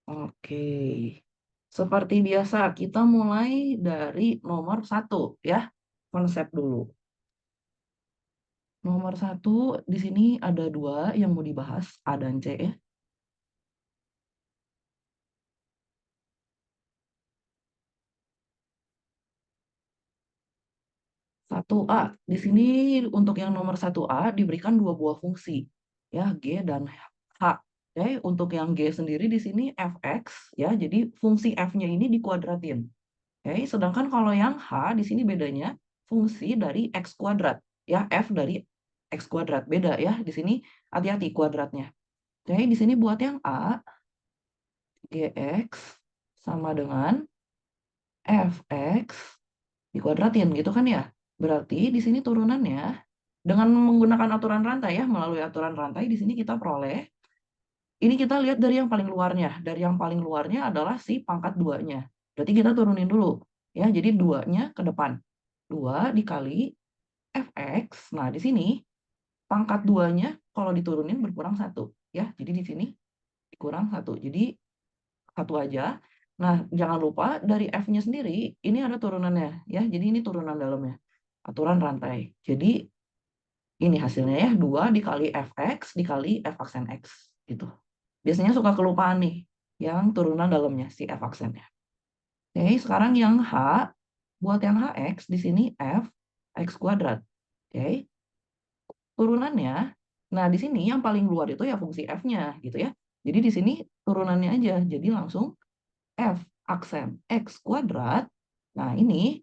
Oke. Seperti biasa, kita mulai dari nomor satu ya. Konsep dulu. Nomor satu, di sini ada dua yang mau dibahas, A dan C ya. Satu A. Di sini untuk yang nomor satu A diberikan dua buah fungsi. Ya, G dan H. Oke, untuk yang G sendiri di sini fx ya. Jadi fungsi f-nya ini dikuadratin. Oke, sedangkan kalau yang H di sini bedanya fungsi dari x kuadrat. Ya, f dari x kuadrat beda ya. Di sini hati-hati kuadratnya. Oke, di sini buat yang A, gx sama dengan fx dikuadratin gitu kan ya. Berarti di sini turunannya dengan menggunakan aturan rantai ya, melalui aturan rantai di sini kita peroleh. Ini kita lihat dari yang paling luarnya. Dari yang paling luarnya adalah si pangkat 2-nya. Berarti kita turunin dulu. Ya, jadi 2-nya ke depan. 2 dikali fx. Nah, di sini pangkat 2-nya kalau diturunin berkurang 1. Ya, jadi di sini dikurang 1. Jadi 1 aja. Nah, jangan lupa dari f-nya sendiri, ini ada turunannya. Ya, jadi ini turunan dalamnya. Aturan rantai. Jadi ini hasilnya ya, 2 dikali fx dikali f aksen x. Gitu. Biasanya suka kelupaan nih, yang turunan dalamnya, si f aksennya. Oke, sekarang yang h, buat yang hx, di sini f x kuadrat. Oke, turunannya, nah di sini yang paling luar itu ya fungsi f-nya, gitu ya. Jadi di sini turunannya aja, jadi langsung f aksen x kuadrat. Nah ini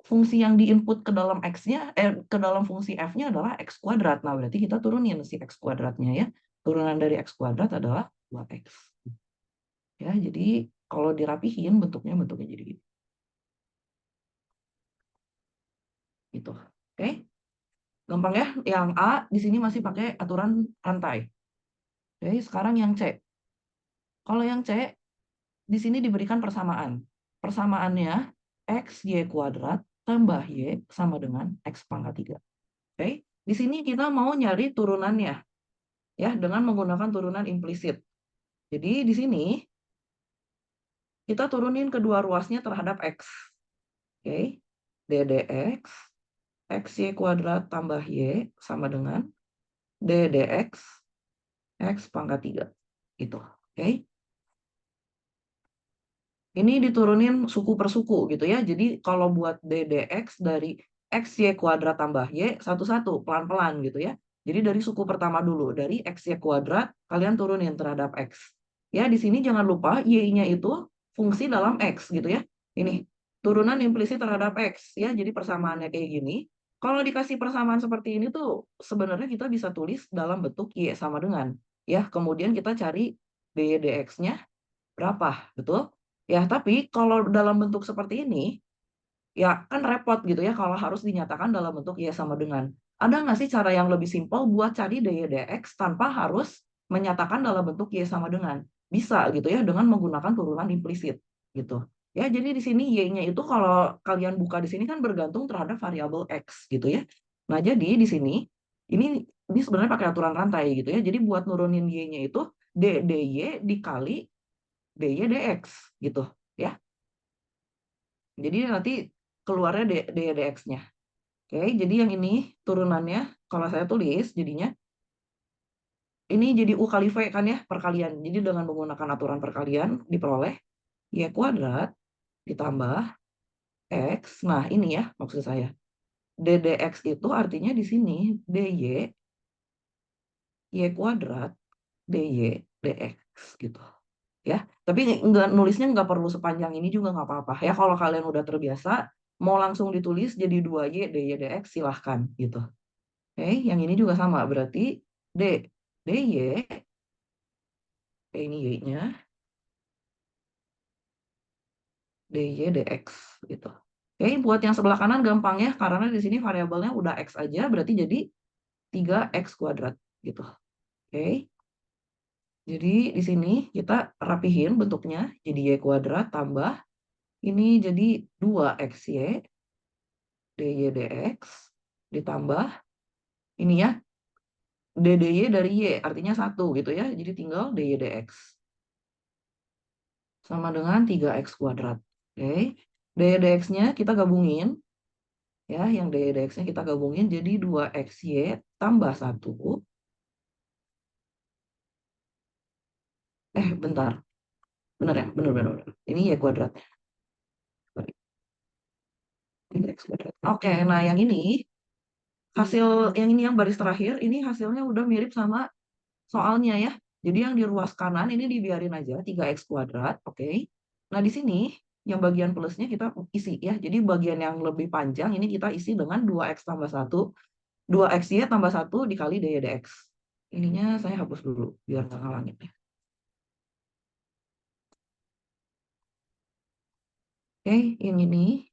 fungsi yang diinput ke dalam x-nya, ke dalam fungsi f-nya adalah x kuadrat. Nah, berarti kita turunin si x kuadratnya ya. Turunan dari x kuadrat adalah 2x. Ya, jadi kalau dirapihin bentuknya jadi gitu. Gitu. Oke, gampang ya. Yang A di sini masih pakai aturan rantai. Oke, sekarang yang C. Kalau yang C di sini diberikan persamaan. Persamaannya x y kuadrat tambah y sama dengan x pangkat 3. Oke, di sini kita mau nyari turunannya ya dengan menggunakan turunan implisit. Jadi di sini kita turunin kedua ruasnya terhadap x. Oke, ddx xy kuadrat tambah y sama dengan ddx x pangkat 3. Itu. Oke. Ini diturunin suku per suku gitu ya. Jadi kalau buat ddx dari xy kuadrat tambah y satu-satu pelan-pelan gitu ya. Jadi dari suku pertama dulu, dari xy kuadrat kalian turunin terhadap x. Ya, di sini jangan lupa y-nya itu fungsi dalam x gitu ya. Ini turunan implisit terhadap x ya. Jadi persamaannya kayak gini. Kalau dikasih persamaan seperti ini tuh sebenarnya kita bisa tulis dalam bentuk y sama dengan ya. Kemudian kita cari dy dx-nya berapa, betul? Ya, tapi kalau dalam bentuk seperti ini, ya kan repot gitu ya kalau harus dinyatakan dalam bentuk y sama dengan. Ada nggak sih cara yang lebih simpel buat cari dy dx tanpa harus menyatakan dalam bentuk y sama dengan? Bisa gitu ya dengan menggunakan turunan implisit gitu. Ya, jadi di sini y-nya itu kalau kalian buka di sini kan bergantung terhadap variabel x gitu ya. Nah, jadi di sini ini ini sebenarnya pakai aturan rantai gitu ya. Jadi buat nurunin y-nya itu dy dikali dy dx gitu ya. Jadi nanti keluarnya dy dx-nya. Oke, jadi yang ini turunannya kalau saya tulis jadinya ini jadi u kali v kan ya, perkalian. Jadi dengan menggunakan aturan perkalian diperoleh y kuadrat ditambah x. Nah, ini ya maksud saya. ddx itu artinya di sini dy y kuadrat dy dx gitu. Ya, tapi nggak nulisnya nggak perlu sepanjang ini juga nggak apa-apa ya. Kalau kalian udah terbiasa mau langsung ditulis jadi 2y dy dx silahkan gitu. Oke, yang ini juga sama berarti d dy ini y-nya dy dx gitu. Oke, buat yang sebelah kanan gampang ya karena di sini variabelnya udah x aja berarti jadi 3x kuadrat gitu. Oke. Jadi di sini kita rapihin bentuknya jadi y kuadrat tambah ini jadi 2xy dy dx ditambah ini ya dy dari y artinya 1 gitu ya. Jadi tinggal dy dx. sama dengan 3x kuadrat. Oke, daya dx-nya kita gabungin. Ya, yang daya dx-nya kita gabungin jadi 2xy tambah 1. Bentar. Benar ya? Benar, benar, benar. Ini y kuadratnya. Sorry, 3x kuadrat. Oke, nah yang ini, hasil yang ini yang baris terakhir, ini hasilnya udah mirip sama soalnya ya. Jadi yang di ruas kanan ini dibiarin aja 3x kuadrat, oke. Nah, di sini yang bagian plusnya kita isi ya. Jadi bagian yang lebih panjang ini kita isi dengan 2x tambah 1, 2xy tambah 1 dikali daya dx. Ininya saya hapus dulu biar nggak ngalangin ya. Oke, yang ini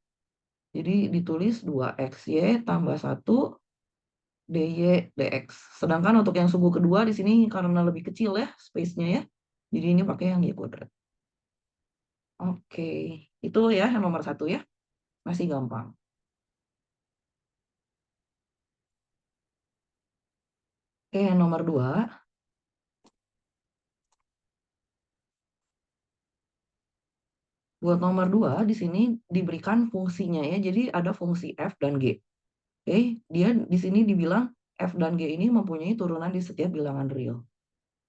jadi ditulis 2xy tambah 1 dy dx. Sedangkan untuk yang suku kedua di sini karena lebih kecil ya space-nya ya. Jadi ini pakai yang y kuadrat. Oke, itu ya yang nomor 1 ya. Masih gampang. Oke, yang nomor 2. Buat nomor 2 di sini diberikan fungsinya ya. Jadi ada fungsi f dan g. Oke, dia di sini dibilang f dan g ini mempunyai turunan di setiap bilangan real.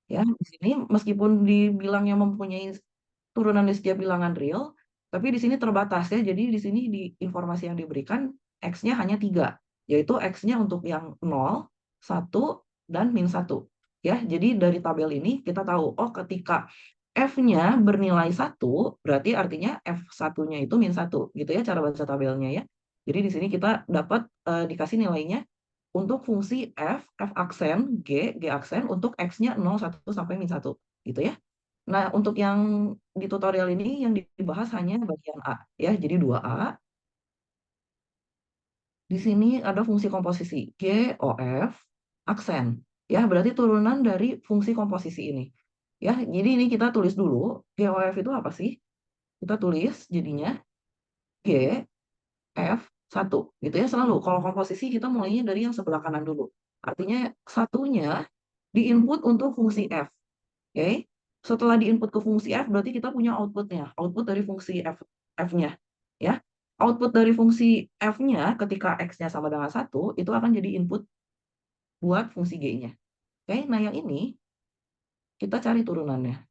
Ya, di sini meskipun dibilangnya mempunyai turunan di setiap bilangan real, tapi di sini terbatas ya. Jadi di sini di informasi yang diberikan x-nya hanya 3, yaitu x-nya untuk yang 0, 1, dan min 1. Ya, jadi dari tabel ini kita tahu, oh ketika f-nya bernilai 1, berarti artinya f1-nya itu min 1, gitu ya cara baca tabelnya ya. Jadi di sini kita dapat dikasih nilainya untuk fungsi f aksen, g aksen untuk x-nya 0, 1, sampai min 1, gitu ya. Nah, untuk yang di tutorial ini yang dibahas hanya bagian A ya. Jadi 2A. Di sini ada fungsi komposisi GOF aksen. Ya, berarti turunan dari fungsi komposisi ini. Ya, jadi ini kita tulis dulu GOF itu apa sih? Kita tulis jadinya G F 1 gitu ya selalu. Kalau komposisi kita mulainya dari yang sebelah kanan dulu. Artinya satunya diinput untuk fungsi F. Oke. Setelah diinput ke fungsi F, berarti kita punya outputnya. Output dari fungsi F-nya. Ya. Output dari fungsi F-nya ketika X-nya sama dengan 1, itu akan jadi input buat fungsi G-nya. Oke, nah yang ini kita cari turunannya.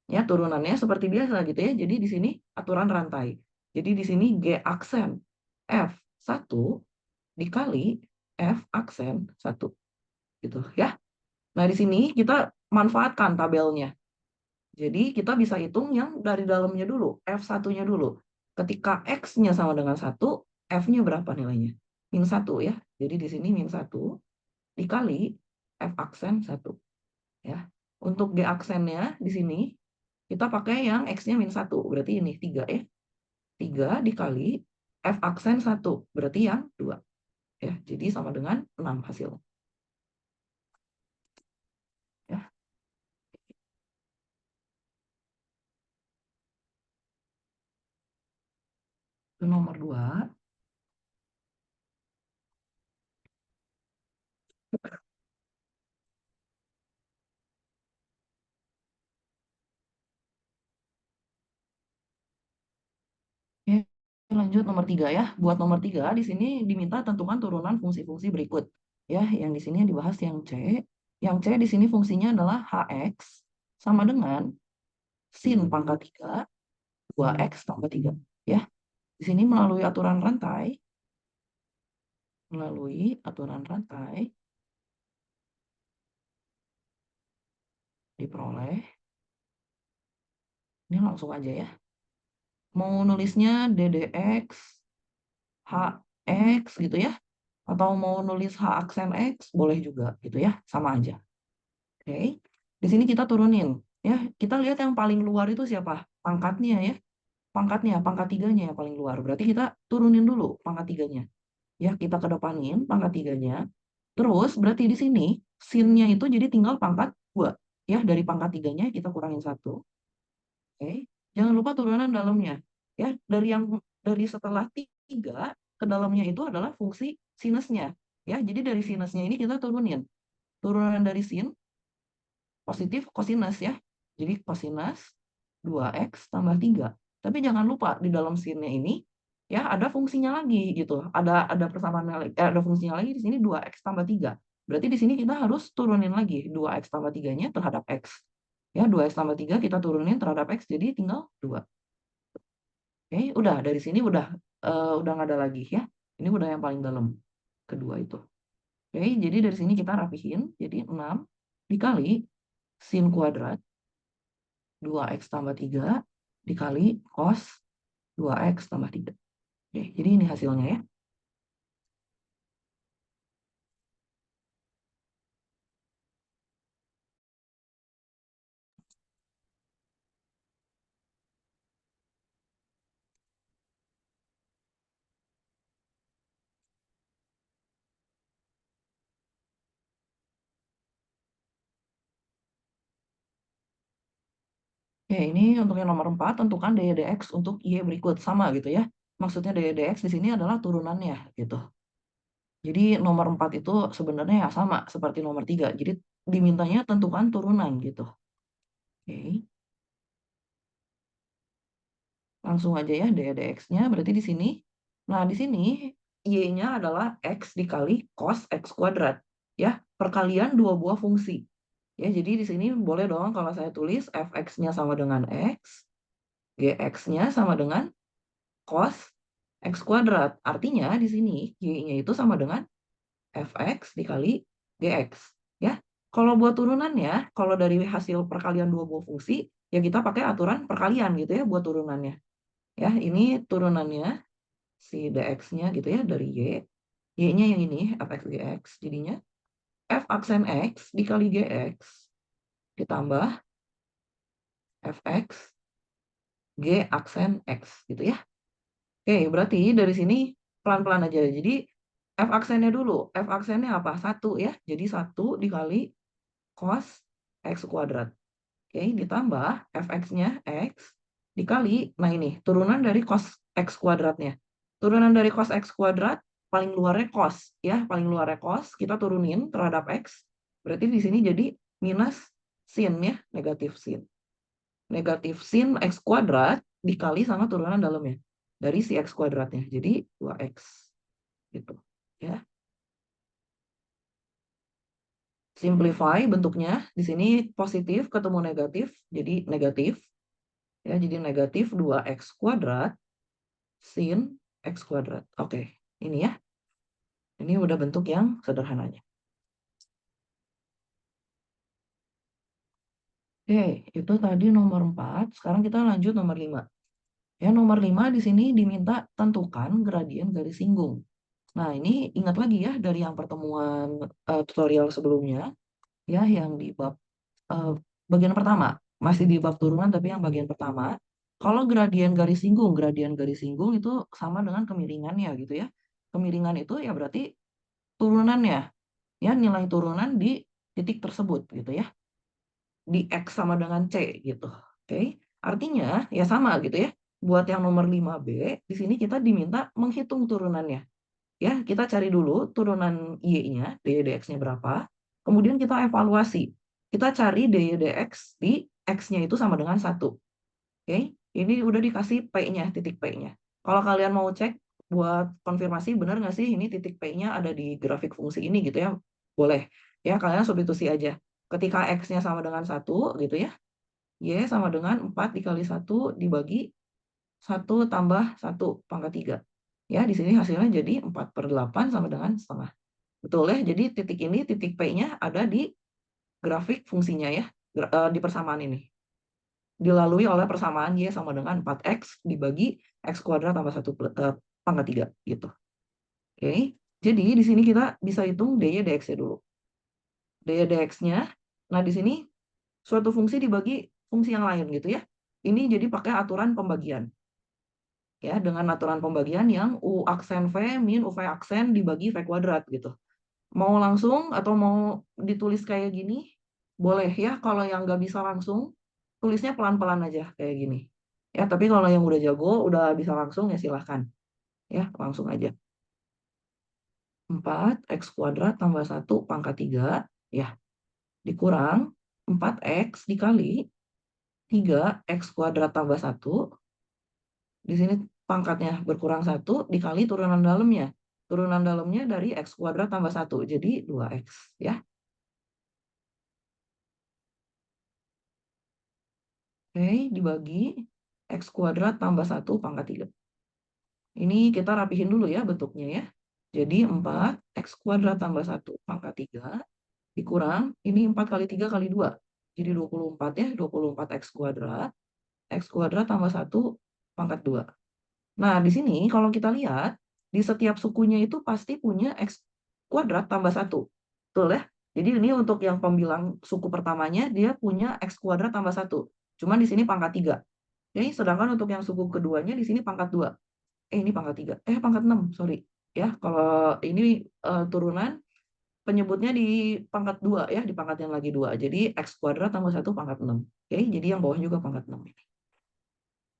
Ya, turunannya seperti biasa gitu ya. Jadi di sini aturan rantai. Jadi di sini G aksen F1 dikali F aksen 1. Gitu ya. Nah, di sini kita manfaatkan tabelnya. Jadi kita bisa hitung yang dari dalamnya dulu, F1-nya dulu. Ketika X-nya sama dengan 1, F-nya berapa nilainya? Min 1 ya. Jadi di sini min 1 dikali F aksen 1. Ya. Untuk G aksennya di sini, kita pakai yang X-nya min 1. Berarti ini 3 ya. 3 dikali F aksen 1. Berarti yang 2. Ya. Jadi sama dengan 6 hasilnya. Ya. Itu nomor 2. Oke, lanjut nomor 3 ya. Buat nomor 3 di sini diminta tentukan turunan fungsi-fungsi berikut. Ya, yang di sini yang dibahas yang C. Yang C di sini fungsinya adalah Hx sama dengan sin pangkat 3 2x tambah 3. Ya, di sini melalui aturan rantai diperoleh. Ini langsung aja ya. Mau nulisnya ddx hx gitu ya. Atau mau nulis h aksen x boleh juga gitu ya, sama aja. Oke, di sini kita turunin ya. Kita lihat yang paling luar itu siapa? Pangkatnya ya. Pangkat tiganya yang paling luar. Berarti kita turunin dulu pangkat tiganya. Ya, kita kedepanin pangkat tiganya. Terus berarti di sini sinnya itu jadi tinggal pangkat 2. Ya, dari pangkat tiganya kita kurangin 1. Oke. Jangan lupa turunan dalamnya. Ya, dari setelah 3 ke dalamnya itu adalah fungsi sinusnya. Ya, jadi dari sinusnya ini kita turunin. Turunan dari sin positif kosinus ya. Jadi kosinus 2x tambah 3. Tapi jangan lupa di dalam sin-nya ini ya ada fungsinya lagi gitu. Ada persamaannya ada fungsinya lagi di sini 2x tambah 3. Berarti di sini kita harus turunin lagi 2x tambah 3-nya terhadap x. Ya, 2x tambah 3 kita turunin terhadap x jadi tinggal 2. Oke, udah dari sini udah nggak ada lagi ya. Ini udah yang paling dalam kedua itu. Oke, jadi dari sini kita rapihin jadi 6 dikali sin kuadrat 2x tambah 3 dikali cos 2x tambah 3. Oke, jadi ini hasilnya ya. Oke, ini untuk yang nomor 4 tentukan daya dx untuk Y berikut sama gitu ya. Maksudnya daya dx di sini adalah turunannya gitu. Jadi nomor 4 itu sebenarnya ya sama seperti nomor 3. Jadi dimintanya tentukan turunan gitu. Oke. Langsung aja ya daya dx-nya berarti di sini. Nah, di sini y-nya adalah x dikali cos x kuadrat. Ya, perkalian dua buah fungsi. Ya, jadi di sini boleh dong kalau saya tulis fx-nya sama dengan x, gx-nya sama dengan cos x kuadrat. Artinya di sini y-nya itu sama dengan fx dikali gx. Ya, kalau buat turunannya, kalau dari hasil perkalian dua buah fungsi, ya kita pakai aturan perkalian gitu ya buat turunannya. Ya, ini turunannya si dx-nya gitu ya dari y-nya yang ini fx gx jadinya f aksen x dikali gx ditambah fx g aksen x gitu ya. Oke, berarti dari sini pelan-pelan aja. Jadi f aksennya dulu. F aksennya apa? 1 ya. Jadi 1 dikali cos x kuadrat. Oke, ditambah fx-nya x dikali, nah ini turunan dari cos x kuadratnya. Turunan dari cos x kuadrat paling luarnya cos ya, paling luarnya cos kita turunin terhadap x. Berarti di sini jadi minus sin ya, negatif sin. Negatif sin x kuadrat dikali sama turunan dalamnya dari si x kuadratnya. Jadi 2x gitu ya. Simplify bentuknya di sini positif ketemu negatif jadi negatif. Ya, jadi negatif 2x kuadrat sin x kuadrat. Oke, ini ya. Ini udah bentuk yang sederhananya. Oke, itu tadi nomor 4. Sekarang kita lanjut nomor 5. Ya, nomor 5 di sini diminta tentukan gradien garis singgung. Nah, ini ingat lagi ya dari yang pertemuan tutorial sebelumnya. Ya, yang di bab bagian pertama. Masih di bab turunan tapi yang bagian pertama. Kalau gradien garis singgung itu sama dengan kemiringannya gitu ya. Kemiringan itu ya berarti turunannya, ya nilai turunan di titik tersebut gitu ya. Di X sama dengan C gitu. Oke. Artinya ya sama gitu ya. Buat yang nomor 5B, di sini kita diminta menghitung turunannya. Ya, kita cari dulu turunan Y-nya, daya dx-nya berapa. Kemudian kita evaluasi. Kita cari daya dx di X-nya itu sama dengan 1. Oke, ini udah dikasih P-nya, titik P-nya. Kalau kalian mau cek buat konfirmasi benar nggak sih ini titik P-nya ada di grafik fungsi ini gitu ya, boleh. Ya, kalian substitusi aja. Ketika X-nya sama dengan 1 gitu ya, Y sama dengan 4 dikali 1 dibagi 1 tambah 1 pangkat 3. Ya, di sini hasilnya jadi 4/8 sama dengan setengah. Betul ya, jadi titik ini, titik P-nya ada di grafik fungsinya ya, di persamaan ini. Dilalui oleh persamaan Y sama dengan 4X dibagi X kuadrat tambah 1 pangkat 3 gitu. Oke, jadi di sini kita bisa hitung dy dx-nya dulu. Dy dx-nya, nah di sini suatu fungsi dibagi fungsi yang lain gitu ya. Ini jadi pakai aturan pembagian. Ya, dengan aturan pembagian yang U aksen V min UV aksen dibagi V kuadrat gitu. Mau langsung atau mau ditulis kayak gini, boleh ya. Kalau yang nggak bisa langsung, tulisnya pelan-pelan aja kayak gini. Ya, tapi kalau yang udah jago, udah bisa langsung ya silahkan. Ya, langsung aja. 4 X kuadrat tambah 1 pangkat 3, ya, dikurang 4X dikali 3 X kuadrat tambah 1. Di sini pangkatnya berkurang 1 dikali turunan dalamnya. Turunan dalamnya dari X kuadrat tambah 1. Jadi 2X ya. Oke, dibagi X kuadrat tambah 1 pangkat 3. Ini kita rapihin dulu ya bentuknya ya. Jadi 4 X kuadrat tambah 1 pangkat 3 dikurang, ini 4 kali 3 kali 2. Jadi 24 ya, 24 X kuadrat. X kuadrat tambah 1 pangkat 2. Nah, di sini kalau kita lihat, di setiap sukunya itu pasti punya X kuadrat tambah 1. Betul ya? Jadi ini untuk yang pembilang suku pertamanya, dia punya X kuadrat tambah 1. Cuman di sini pangkat 3. Oke, sedangkan untuk yang suku keduanya di sini pangkat 2. Ini pangkat 3. Pangkat 6, sorry. Ya, kalau ini turunan penyebutnya di pangkat 2 ya, di pangkat yang lagi 2. Jadi X kuadrat tambah 1 pangkat 6. Oke, jadi yang bawah juga pangkat 6 ini.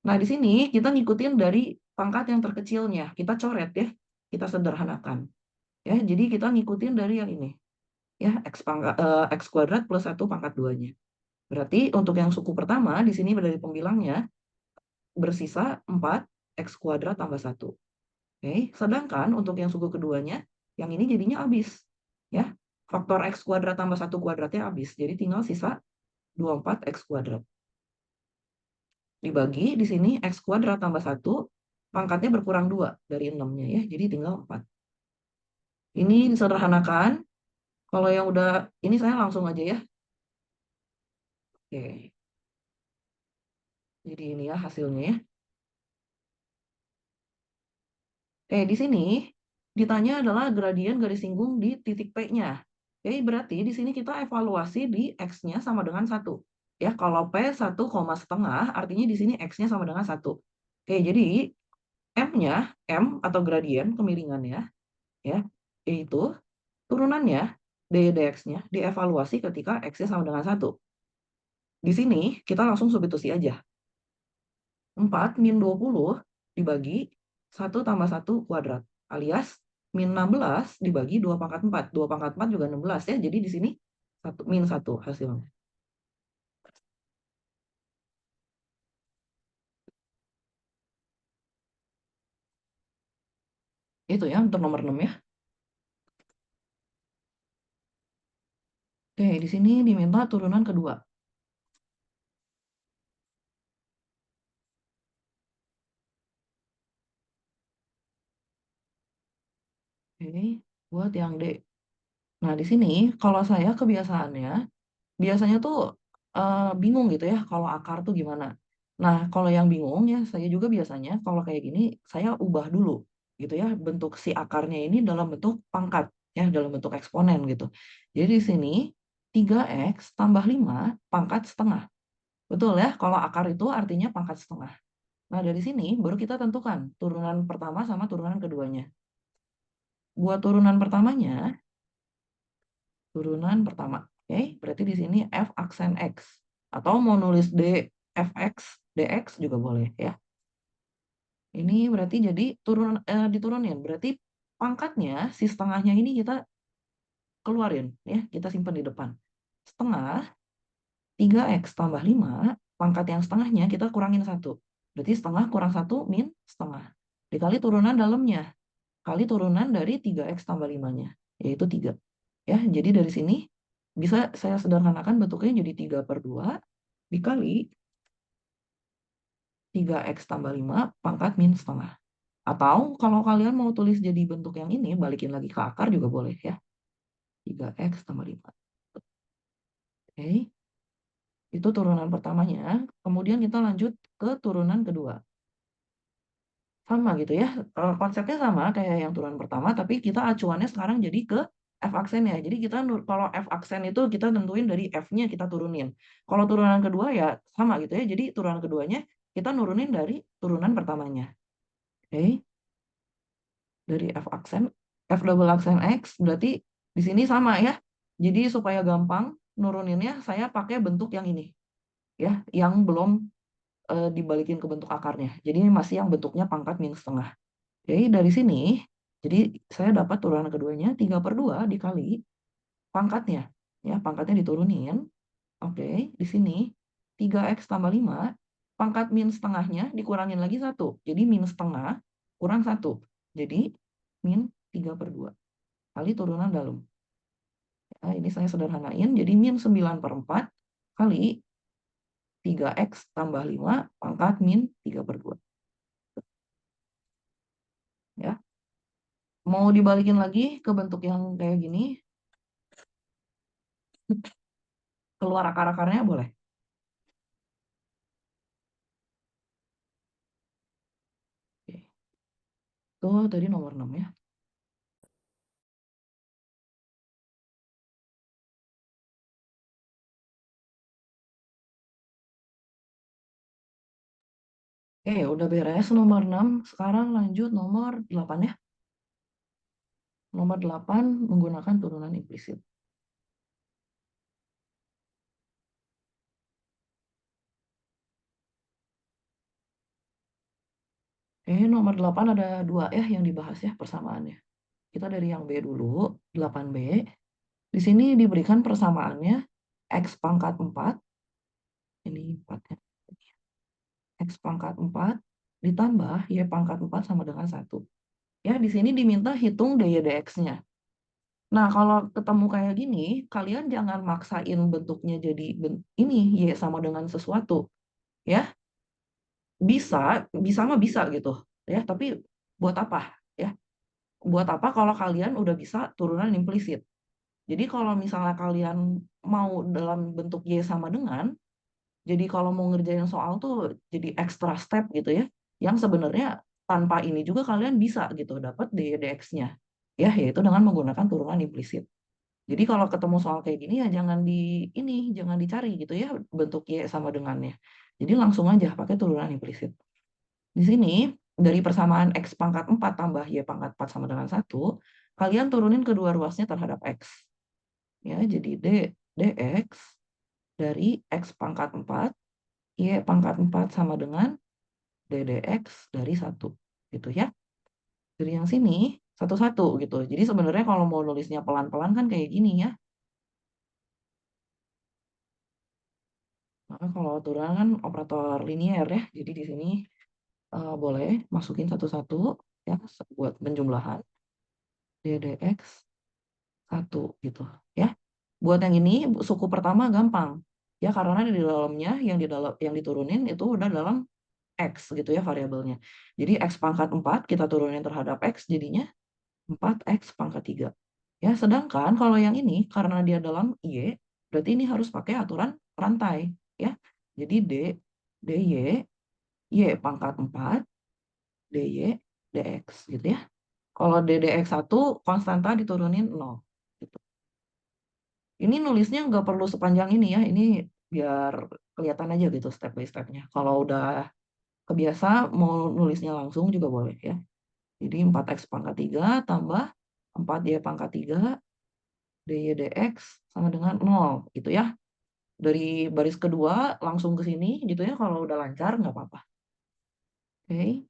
Nah, di sini kita ngikutin dari pangkat yang terkecilnya. Kita coret ya. Kita sederhanakan. Ya, jadi kita ngikutin dari yang ini. Ya, X kuadrat plus 1 pangkat 2-nya. Berarti untuk yang suku pertama, di sini dari pembilangnya, bersisa 4 X kuadrat tambah 1. Oke, sedangkan untuk yang suku keduanya, yang ini jadinya habis. Ya, faktor X kuadrat tambah 1 kuadratnya habis. Jadi tinggal sisa 24 X kuadrat. Dibagi di sini X kuadrat tambah 1, pangkatnya berkurang 2 dari 6-nya ya, jadi tinggal 4. Ini disederhanakan, kalau yang udah, ini saya langsung aja ya. Oke, jadi ini ya hasilnya ya. Di sini ditanya adalah gradien garis singgung di titik P-nya. Berarti di sini kita evaluasi di X-nya sama dengan 1. Ya, kalau P 1,5 artinya di sini X-nya sama dengan 1. Jadi M-nya, M atau gradien kemiringannya ya, yaitu turunannya dx-nya dievaluasi ketika X-nya sama dengan 1. Di sini kita langsung substitusi aja. 4 min 20 dibagi 1 tambah 1 kuadrat. Alias min 16 dibagi 2 pangkat 4. 2 pangkat 4 juga 16 ya. Jadi di sini min 1 hasilnya. Itu ya untuk nomor 6 ya. Di sini diminta turunan kedua. Buat yang D. Nah, di sini kalau saya kebiasaannya biasanya tuh bingung gitu ya kalau akar tuh gimana. Nah, kalau yang bingung ya saya juga biasanya kalau kayak gini saya ubah dulu gitu ya bentuk si akarnya ini dalam bentuk pangkat ya dalam bentuk eksponen gitu. Jadi di sini 3x tambah 5 pangkat setengah. Betul ya, kalau akar itu artinya pangkat setengah. Nah, dari sini baru kita tentukan turunan pertama sama turunan keduanya. Buat turunan pertamanya, turunan pertama. Berarti di sini f aksen x. Atau mau nulis d fx, dx juga boleh ya. Ini berarti jadi diturunin. Berarti pangkatnya, si setengahnya ini kita keluarin ya, kita simpan di depan. Setengah 3x tambah 5, pangkat yang setengahnya kita kurangin 1. Berarti setengah kurang 1 min setengah. Dikali turunan dalamnya, kali turunan dari 3x tambah 5-nya, yaitu 3. Ya, jadi dari sini bisa saya sederhanakan bentuknya jadi 3/2 dikali 3x tambah 5 pangkat min setengah. Atau kalau kalian mau tulis jadi bentuk yang ini, balikin lagi ke akar juga boleh ya. 3x tambah 5. Oke, itu turunan pertamanya. Kemudian kita lanjut ke turunan kedua. Sama gitu ya, konsepnya sama kayak yang turunan pertama, tapi kita acuannya sekarang jadi ke F aksen ya. Jadi kita kalau F aksen itu kita tentuin dari F-nya kita turunin. Kalau turunan kedua ya sama gitu ya. Jadi turunan keduanya kita nurunin dari turunan pertamanya. Oke, dari F aksen, F double aksen X berarti di sini sama ya. Jadi supaya gampang nuruninnya saya pakai bentuk yang ini ya, yang belum dibalikin ke bentuk akarnya. Jadi ini masih yang bentuknya pangkat min setengah. Jadi dari sini, jadi saya dapat turunan keduanya 3/2 dikali pangkatnya. Ya, pangkatnya diturunin. Oke, di sini 3x tambah 5, pangkat min setengahnya dikurangin lagi 1. Jadi min setengah kurang 1. Jadi min 3/2 kali turunan dalam. Nah, ini saya sederhanain, jadi min 9/4 kali 3x tambah 5 pangkat min 3/2. Ya. Mau dibalikin lagi ke bentuk yang kayak gini, keluar akar-akarnya boleh. Oke. Itu tadi nomor 6 ya. Oke, udah beres nomor 6. Sekarang lanjut nomor 8 ya. Nomor 8 menggunakan turunan implisit. Nomor 8 ada 2 ya yang dibahas ya persamaannya. Kita dari yang B dulu, 8B. Di sini diberikan persamaannya X pangkat 4. Ini 4 ya. X pangkat 4 ditambah Y pangkat 4 sama dengan 1. Ya, di sini diminta hitung dy dx-nya. Nah, kalau ketemu kayak gini, kalian jangan maksain bentuknya jadi ini Y sama dengan sesuatu. Ya, bisa mah bisa gitu. Ya, tapi buat apa? Ya, buat apa kalau kalian udah bisa turunan implisit? Jadi kalau misalnya kalian mau dalam bentuk Y sama dengan, jadi kalau mau ngerjain soal tuh jadi extra step gitu ya, yang sebenarnya tanpa ini juga kalian bisa gitu dapat dy dx-nya. Ya, yaitu dengan menggunakan turunan implisit. Jadi kalau ketemu soal kayak gini ya jangan dicari gitu ya bentuk Y sama dengannya. Jadi langsung aja pakai turunan implisit. Di sini dari persamaan X pangkat 4 tambah Y pangkat 4 sama dengan 1, kalian turunin kedua ruasnya terhadap X. Ya, jadi dx dari X pangkat 4, Y pangkat 4 sama dengan ddx dari 1. Gitu ya. Dari yang sini satu-satu gitu. Jadi sebenarnya kalau mau nulisnya pelan-pelan kan kayak gini ya. Maka kalau turunan kan operator linier ya. Jadi di sini boleh masukin satu-satu ya buat penjumlahan ddx 1 gitu ya. Buat yang ini suku pertama gampang. Ya karena di dalamnya yang diturunin itu udah dalam X gitu ya variabelnya. Jadi X pangkat 4 kita turunin terhadap X jadinya 4X pangkat 3. Ya, sedangkan kalau yang ini karena dia dalam Y, berarti ini harus pakai aturan rantai ya. Jadi dy Y pangkat 4 dy dx gitu ya. Kalau ddx1 konstanta diturunin 0 gitu. Ini nulisnya nggak perlu sepanjang ini ya. Ini biar kelihatan aja gitu step by stepnya. Kalau udah kebiasa mau nulisnya langsung juga boleh ya. Jadi 4x pangkat 3 tambah 4y pangkat 3 dy dx sama dengan 0 gitu ya. Dari baris kedua langsung ke sini gitu ya. Kalau udah lancar nggak apa-apa. Oke.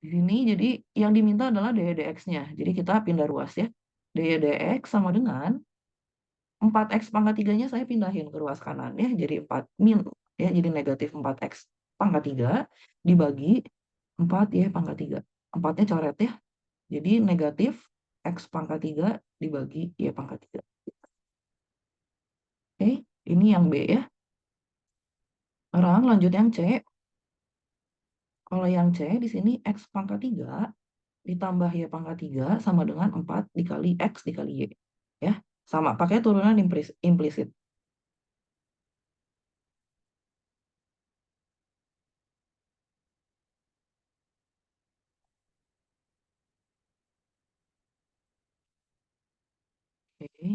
Di sini jadi yang diminta adalah dy dx-nya. Jadi kita pindah ruas ya. Dy dx sama dengan 4x pangkat 3-nya saya pindahin ke ruas kanan ya. Jadi 4 min ya. Jadi negatif 4x pangkat 3 dibagi 4y pangkat 3. 4-nya coret ya. Jadi negatif x pangkat 3 dibagi y pangkat 3. Oke, ini yang B ya. Sekarang lanjut yang C. Kalau yang C di sini x pangkat 3 ditambah y pangkat 3 sama dengan 4 dikali x dikali y. Ya, sama pakai turunan implisit. Oke.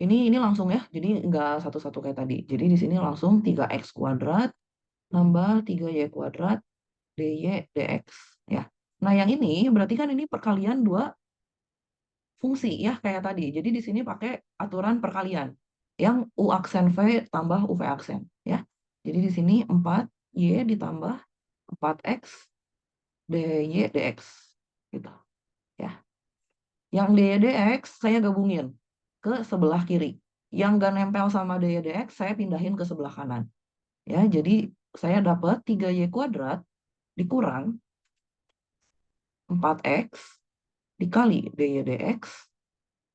Ini langsung ya, jadi nggak satu-satu kayak tadi. Jadi di sini langsung 3x kuadrat tambah 3y kuadrat dy dx. Ya. Nah yang ini berarti kan ini perkalian dua fungsi ya kayak tadi. Jadi di sini pakai aturan perkalian yang u aksen v tambah uv aksen ya. Jadi di sini 4y ditambah 4x dy dx gitu ya. Yang dy dx saya gabungin ke sebelah kiri. Yang gak nempel sama dy dx saya pindahin ke sebelah kanan. Ya, jadi saya dapat 3Y kuadrat dikurang 4X dikali dy dx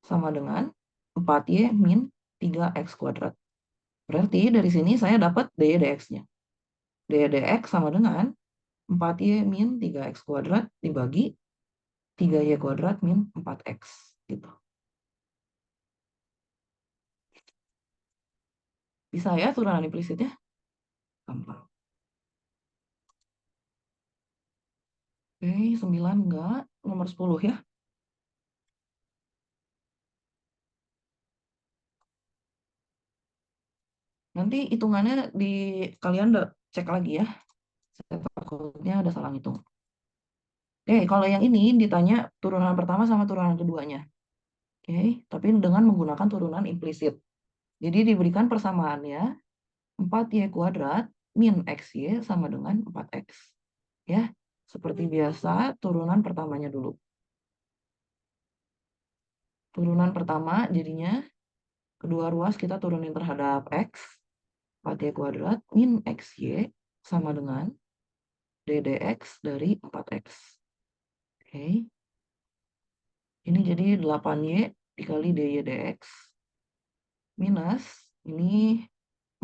sama dengan 4Y min 3X kuadrat. Berarti dari sini saya dapat dy dx-nya. Dy dx sama dengan 4Y min 3X kuadrat dibagi 3Y kuadrat min 4X. Gitu. Bisa ya turunan implisitnya? Gampang. Oke, 9 enggak. Nomor 10 ya. Nanti hitungannya kalian cek lagi ya. Saya takutnya ada salah hitung. Oke, kalau yang ini ditanya turunan pertama sama turunan keduanya. Oke, tapi dengan menggunakan turunan implisit. Jadi diberikan persamaannya 4Y kuadrat min XY sama dengan 4X. Ya, seperti biasa turunan pertamanya dulu. Turunan pertama jadinya kedua ruas kita turunin terhadap X. 4Y kuadrat min XY sama dengan ddx dari 4X. Oke. Ini jadi 8Y dikali dy dx minus ini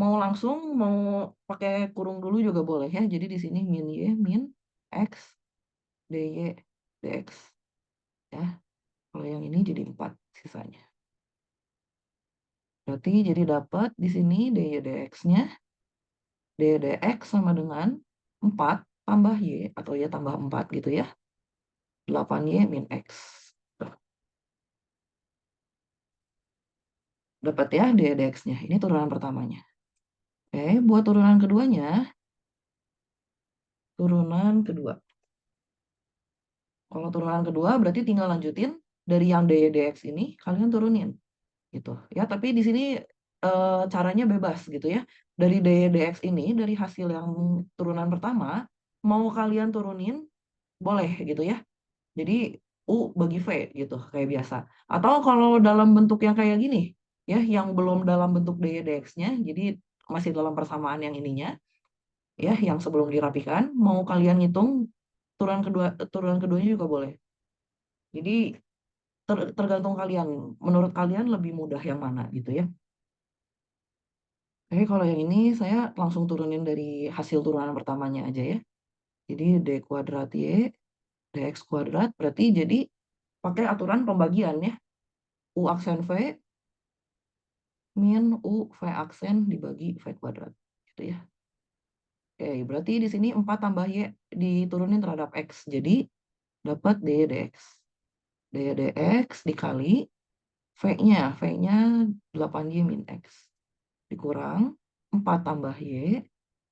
mau langsung mau pakai kurung dulu juga boleh ya. Jadi di sini min y min x dy dx ya. Kalau yang ini jadi 4 sisanya. Berarti jadi dapat di sini dy dx-nya dy dx sama dengan 4 tambah y atau y tambah 4 gitu ya. 8y min x. Tuh, dapat ya dy dx-nya. Ini turunan pertamanya. Oke, buat turunan keduanya, turunan kedua. Kalau turunan kedua berarti tinggal lanjutin dari yang dy dx ini kalian turunin gitu ya. Tapi di sini caranya bebas gitu ya. Dari dy dx ini dari hasil yang turunan pertama mau kalian turunin boleh gitu ya. Jadi U bagi V gitu kayak biasa. Atau kalau dalam bentuk yang kayak gini ya, yang belum dalam bentuk dy dx-nya, jadi masih dalam persamaan yang ininya ya, yang sebelum dirapikan, mau kalian hitung turunan keduanya juga boleh. Jadi tergantung kalian, menurut kalian lebih mudah yang mana gitu ya. Oke, kalau yang ini saya langsung turunin dari hasil turunan pertamanya aja ya. Jadi d kuadrat y dx kuadrat berarti jadi pakai aturan pembagian ya. U aksen V min U V aksen dibagi V kuadrat gitu ya. Oke, berarti di sini 4 tambah y diturunin terhadap x. Jadi dapat dy dx. Dy dx dikali V-nya 8y min x. Dikurang 4 tambah y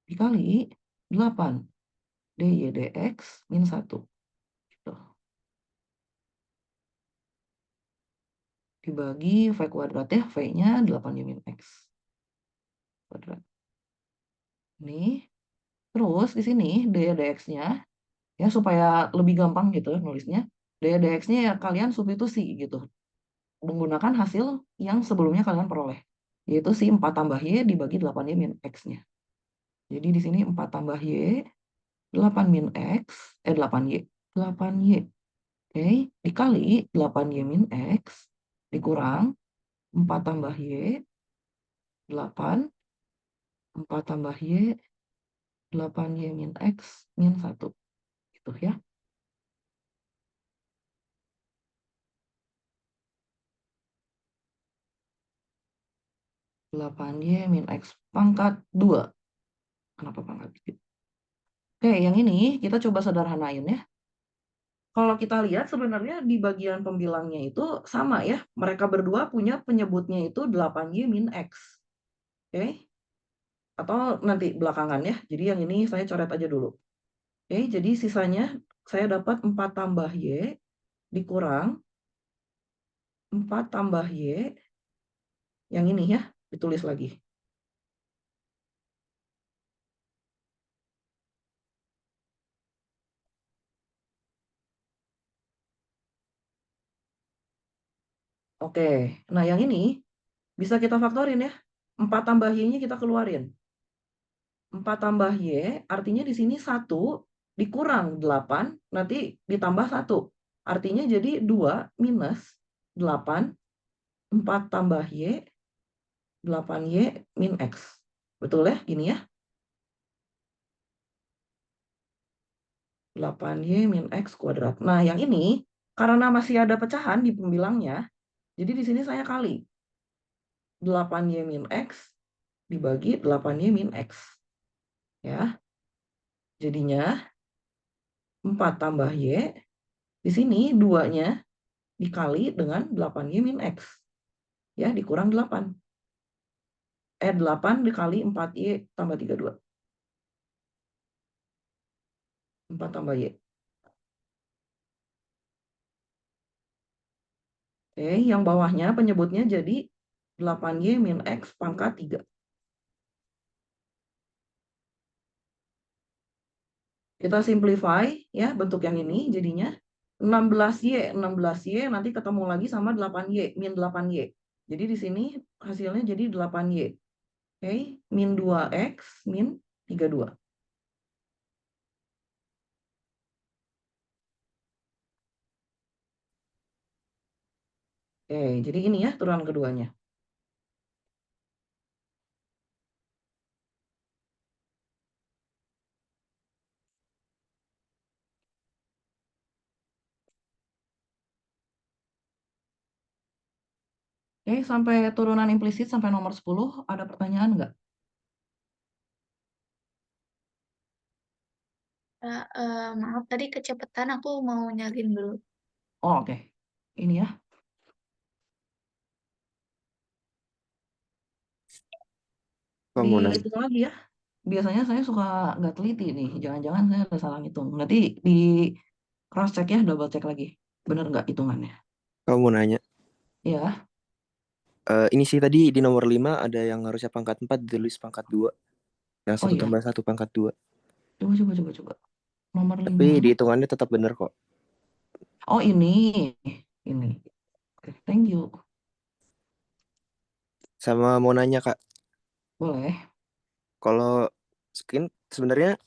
dikali 8 dy dx min 1. Gitu. Dibagi V kuadrat ya, V-nya 8y min x kuadrat. Ini. Terus di sini dy dx-nya ya supaya lebih gampang gitu nulisnya. Dy dx-nya ya kalian substitusi gitu. Menggunakan hasil yang sebelumnya kalian peroleh. Yaitu si 4 tambah y dibagi 8y min x-nya. Jadi di sini 4 tambah y 8 min x, 8y. 8y. Oke, dikali 8y min x, dikurang 4 tambah y, 8, 4 tambah y, 8y min x, min 1. Gitu ya. 8y min x pangkat 2. Kenapa pangkat 2? Oke, yang ini kita coba sederhanain ya. Kalau kita lihat sebenarnya di bagian pembilangnya itu sama ya. Mereka berdua punya penyebutnya itu 8y min x. Oke. Atau nanti belakangan ya. Jadi yang ini saya coret aja dulu. Oke, jadi sisanya saya dapat 4 tambah y dikurang 4 tambah y. Yang ini ya, ditulis lagi. Oke, nah yang ini bisa kita faktorin ya. 4 tambah y-nya kita keluarin. 4 tambah Y, artinya di sini 1 dikurang 8, nanti ditambah 1. Artinya jadi 2 minus 8, 4 tambah Y, 8Y min X. Betul ya, gini ya? 8Y min X kuadrat. Nah, yang ini, karena masih ada pecahan di pembilangnya, jadi di sini saya kali. 8Y min X dibagi 8Y min X. Ya, jadinya 4 tambah Y, di sini 2-nya dikali dengan 8Y min X. Ya, dikurang 8. 8 dikali 4Y tambah 32. 4 tambah Y. Oke, yang bawahnya penyebutnya jadi 8Y min X pangkat 3. Kita simplify ya bentuk yang ini jadinya 16Y. 16Y nanti ketemu lagi sama 8Y, min 8Y. Jadi di sini hasilnya jadi 8Y. Oke, min 2X min 32. Oke, jadi ini ya turunan keduanya. Oke, sampai turunan implisit sampai nomor 10, ada pertanyaan nggak? Maaf tadi kecepatan aku mau nyalin dulu. Oh, oke. Ini ya. Kamu mau nanya? Dihitung lagi ya. Biasanya saya suka nggak teliti nih. Jangan-jangan saya udah salah ngitung. Nanti di cross check ya, double check lagi. Bener nggak hitungannya? Kamu mau nanya? Ya. Ini sih tadi di nomor 5 ada yang harusnya pangkat 4 ditulis pangkat 2. Yang Oh 1 iya. tambah 1 pangkat 2. Coba. Nomor Tapi 5. di hitungannya tetap bener kok. Oh ini. Ini. Oke, thank you. Sama mau nanya Kak, Boleh. kalau sebenarnya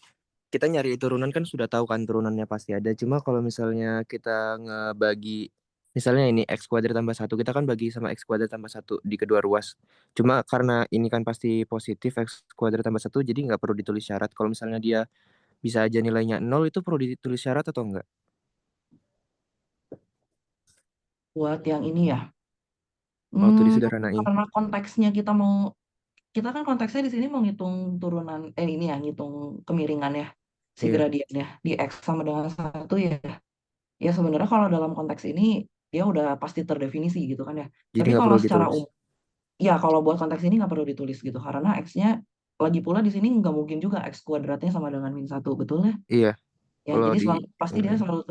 kita nyari turunan kan sudah tahu kan turunannya pasti ada. Cuma kalau misalnya kita ngebagi, misalnya ini X kuadrat tambah 1, kita kan bagi sama X kuadrat tambah 1 di kedua ruas. Cuma karena ini kan pasti positif X kuadrat tambah 1, jadi nggak perlu ditulis syarat. Kalau misalnya dia bisa aja nilainya 0, itu perlu ditulis syarat atau enggak? Buat yang ini ya. Waktu Hmm, disederhanain. karena konteksnya kita kan konteksnya di sini mau ngitung turunan, ini ya, ngitung kemiringan ya, si Iya, gradiennya di X sama dengan 1 ya. Ya sebenarnya kalau dalam konteks ini dia udah pasti terdefinisi gitu kan ya. jadi Tapi nggak kalau perlu secara ditulis. umum, ya kalau buat konteks ini nggak perlu ditulis gitu karena X-nya lagi pula di sini nggak mungkin juga X kuadratnya sama dengan min 1, betul ya? Iya, Ya kalau jadi di pasti dia hitungan. selalu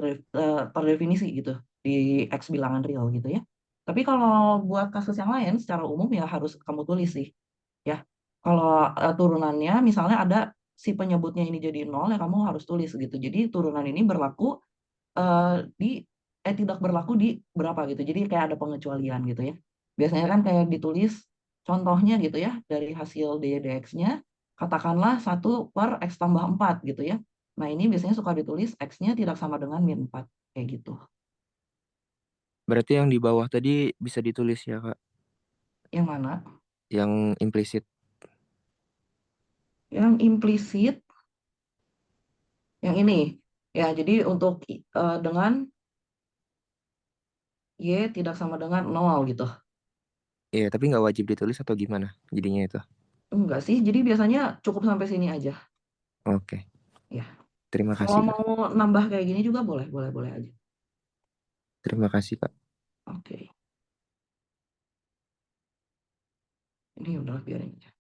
terdefinisi gitu di X bilangan real gitu ya. Tapi kalau buat kasus yang lain secara umum ya harus kamu tulis sih ya. Kalau turunannya misalnya ada si penyebutnya ini jadi 0 ya kamu harus tulis gitu. Jadi turunan ini berlaku di tidak berlaku di berapa gitu. Jadi kayak ada pengecualian gitu ya. Biasanya kan kayak ditulis contohnya gitu ya dari hasil DDX-nya katakanlah 1/X tambah 4 gitu ya. Nah, ini biasanya suka ditulis X-nya tidak sama dengan min 4 kayak gitu. Berarti yang di bawah tadi bisa ditulis ya Kak, Yang mana? yang implisit. Yang implisit yang ini. Ya, jadi untuk dengan Y tidak sama dengan 0 gitu. Iya, tapi nggak wajib ditulis atau gimana jadinya itu? Enggak sih, jadi biasanya cukup sampai sini aja. Oke, Ya, terima kalau kasih Kak. mau nambah kayak gini juga boleh, boleh, boleh aja. Terima kasih Kak. Oke, ini udah biarin aja.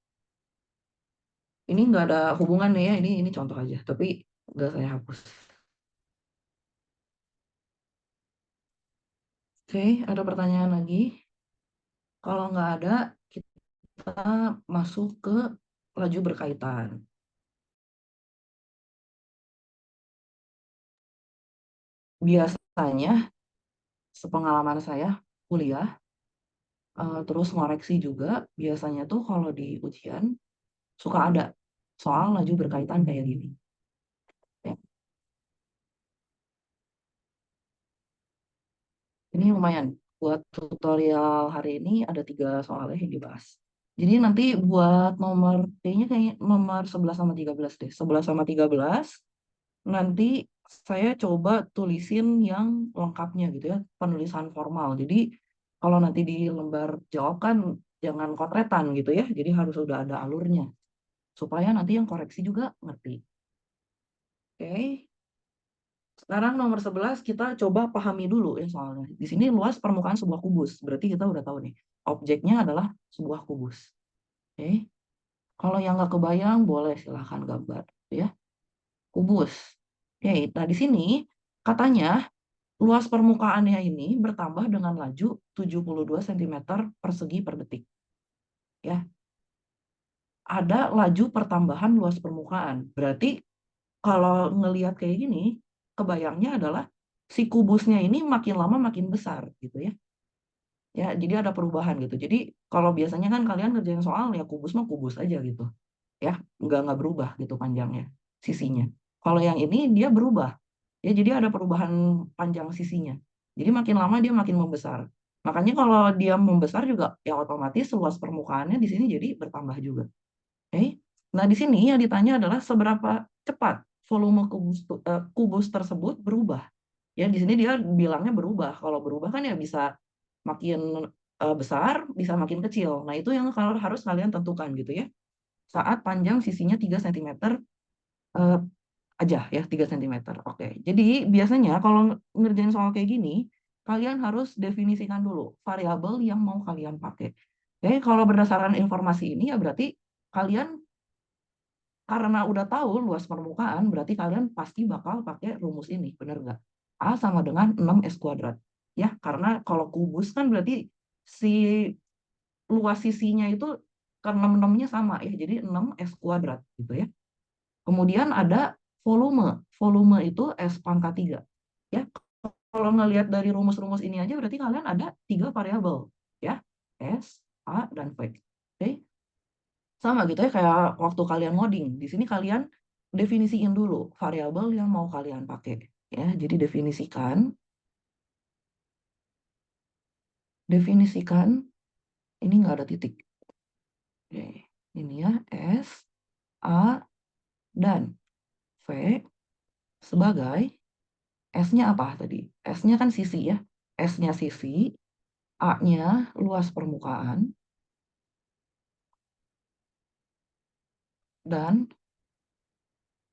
Ini nggak ada hubungannya ya, ini contoh aja, tapi nggak saya hapus. Oke, ada pertanyaan lagi? Kalau nggak ada, kita masuk ke laju berkaitan. Biasanya, sepengalaman saya kuliah, terus ngoreksi juga, biasanya tuh kalau di ujian suka ada soal laju berkaitan kayak gini. Ya. Ini lumayan. Buat tutorial hari ini ada 3 soalnya yang dibahas. Jadi nanti buat nomor kayaknya kayak nomor 11 sama 13 deh. 11 sama 13 nanti saya coba tulisin yang lengkapnya gitu ya, penulisan formal. Jadi kalau nanti di lembar jawab kan jangan kotretan gitu ya. Jadi harus udah ada alurnya supaya nanti yang koreksi juga ngerti. Oke. Sekarang nomor 11 kita coba pahami dulu ya soalnya. Di sini luas permukaan sebuah kubus. Berarti kita udah tahu nih. Objeknya adalah sebuah kubus. Oke. Kalau yang nggak kebayang boleh silahkan gambar ya. Kubus. Oke, nah di sini katanya luas permukaannya ini bertambah dengan laju 72 cm persegi per detik. Ya, ada laju pertambahan luas permukaan. Berarti kalau ngelihat kayak gini, kebayangnya adalah si kubusnya ini makin lama makin besar gitu ya. Ya, jadi ada perubahan gitu. Jadi kalau biasanya kan kalian ngerjain soal ya kubus mah kubus aja gitu. Ya, nggak berubah gitu panjangnya, sisinya. Kalau yang ini dia berubah. Ya, jadi ada perubahan panjang sisinya. Jadi makin lama dia makin membesar. Makanya kalau dia membesar juga ya otomatis luas permukaannya di sini jadi bertambah juga. Oke. Nah, di sini yang ditanya adalah seberapa cepat volume kubus tersebut berubah. Ya, di sini dia bilangnya berubah. Kalau berubah kan ya bisa makin besar, bisa makin kecil. Nah, itu yang harus kalian tentukan gitu ya. Saat panjang sisinya 3 cm aja ya, 3 cm. Oke. Jadi biasanya kalau ngerjain soal kayak gini, kalian harus definisikan dulu variabel yang mau kalian pakai. Oke, kalau berdasarkan informasi ini ya berarti kalian karena udah tahu luas permukaan, berarti kalian pasti bakal pakai rumus ini, bener nggak? A sama dengan 6S kuadrat. Ya, karena kalau kubus kan berarti si luas sisinya itu ke 6-6-nya sama ya, jadi 6S kuadrat gitu ya. Kemudian ada volume. Volume itu S pangkat 3. Ya, kalau ngelihat dari rumus-rumus ini aja berarti kalian ada 3 variabel ya. S, A, dan V. Oke. Sama gitu ya kayak waktu kalian ngoding. Di sini kalian definisiin dulu variabel yang mau kalian pakai ya. Jadi definisikan ini nggak ada titik. Oke. Ini ya S, A, dan V sebagai S-nya apa tadi? S-nya kan sisi ya. S-nya sisi, A-nya luas permukaan, dan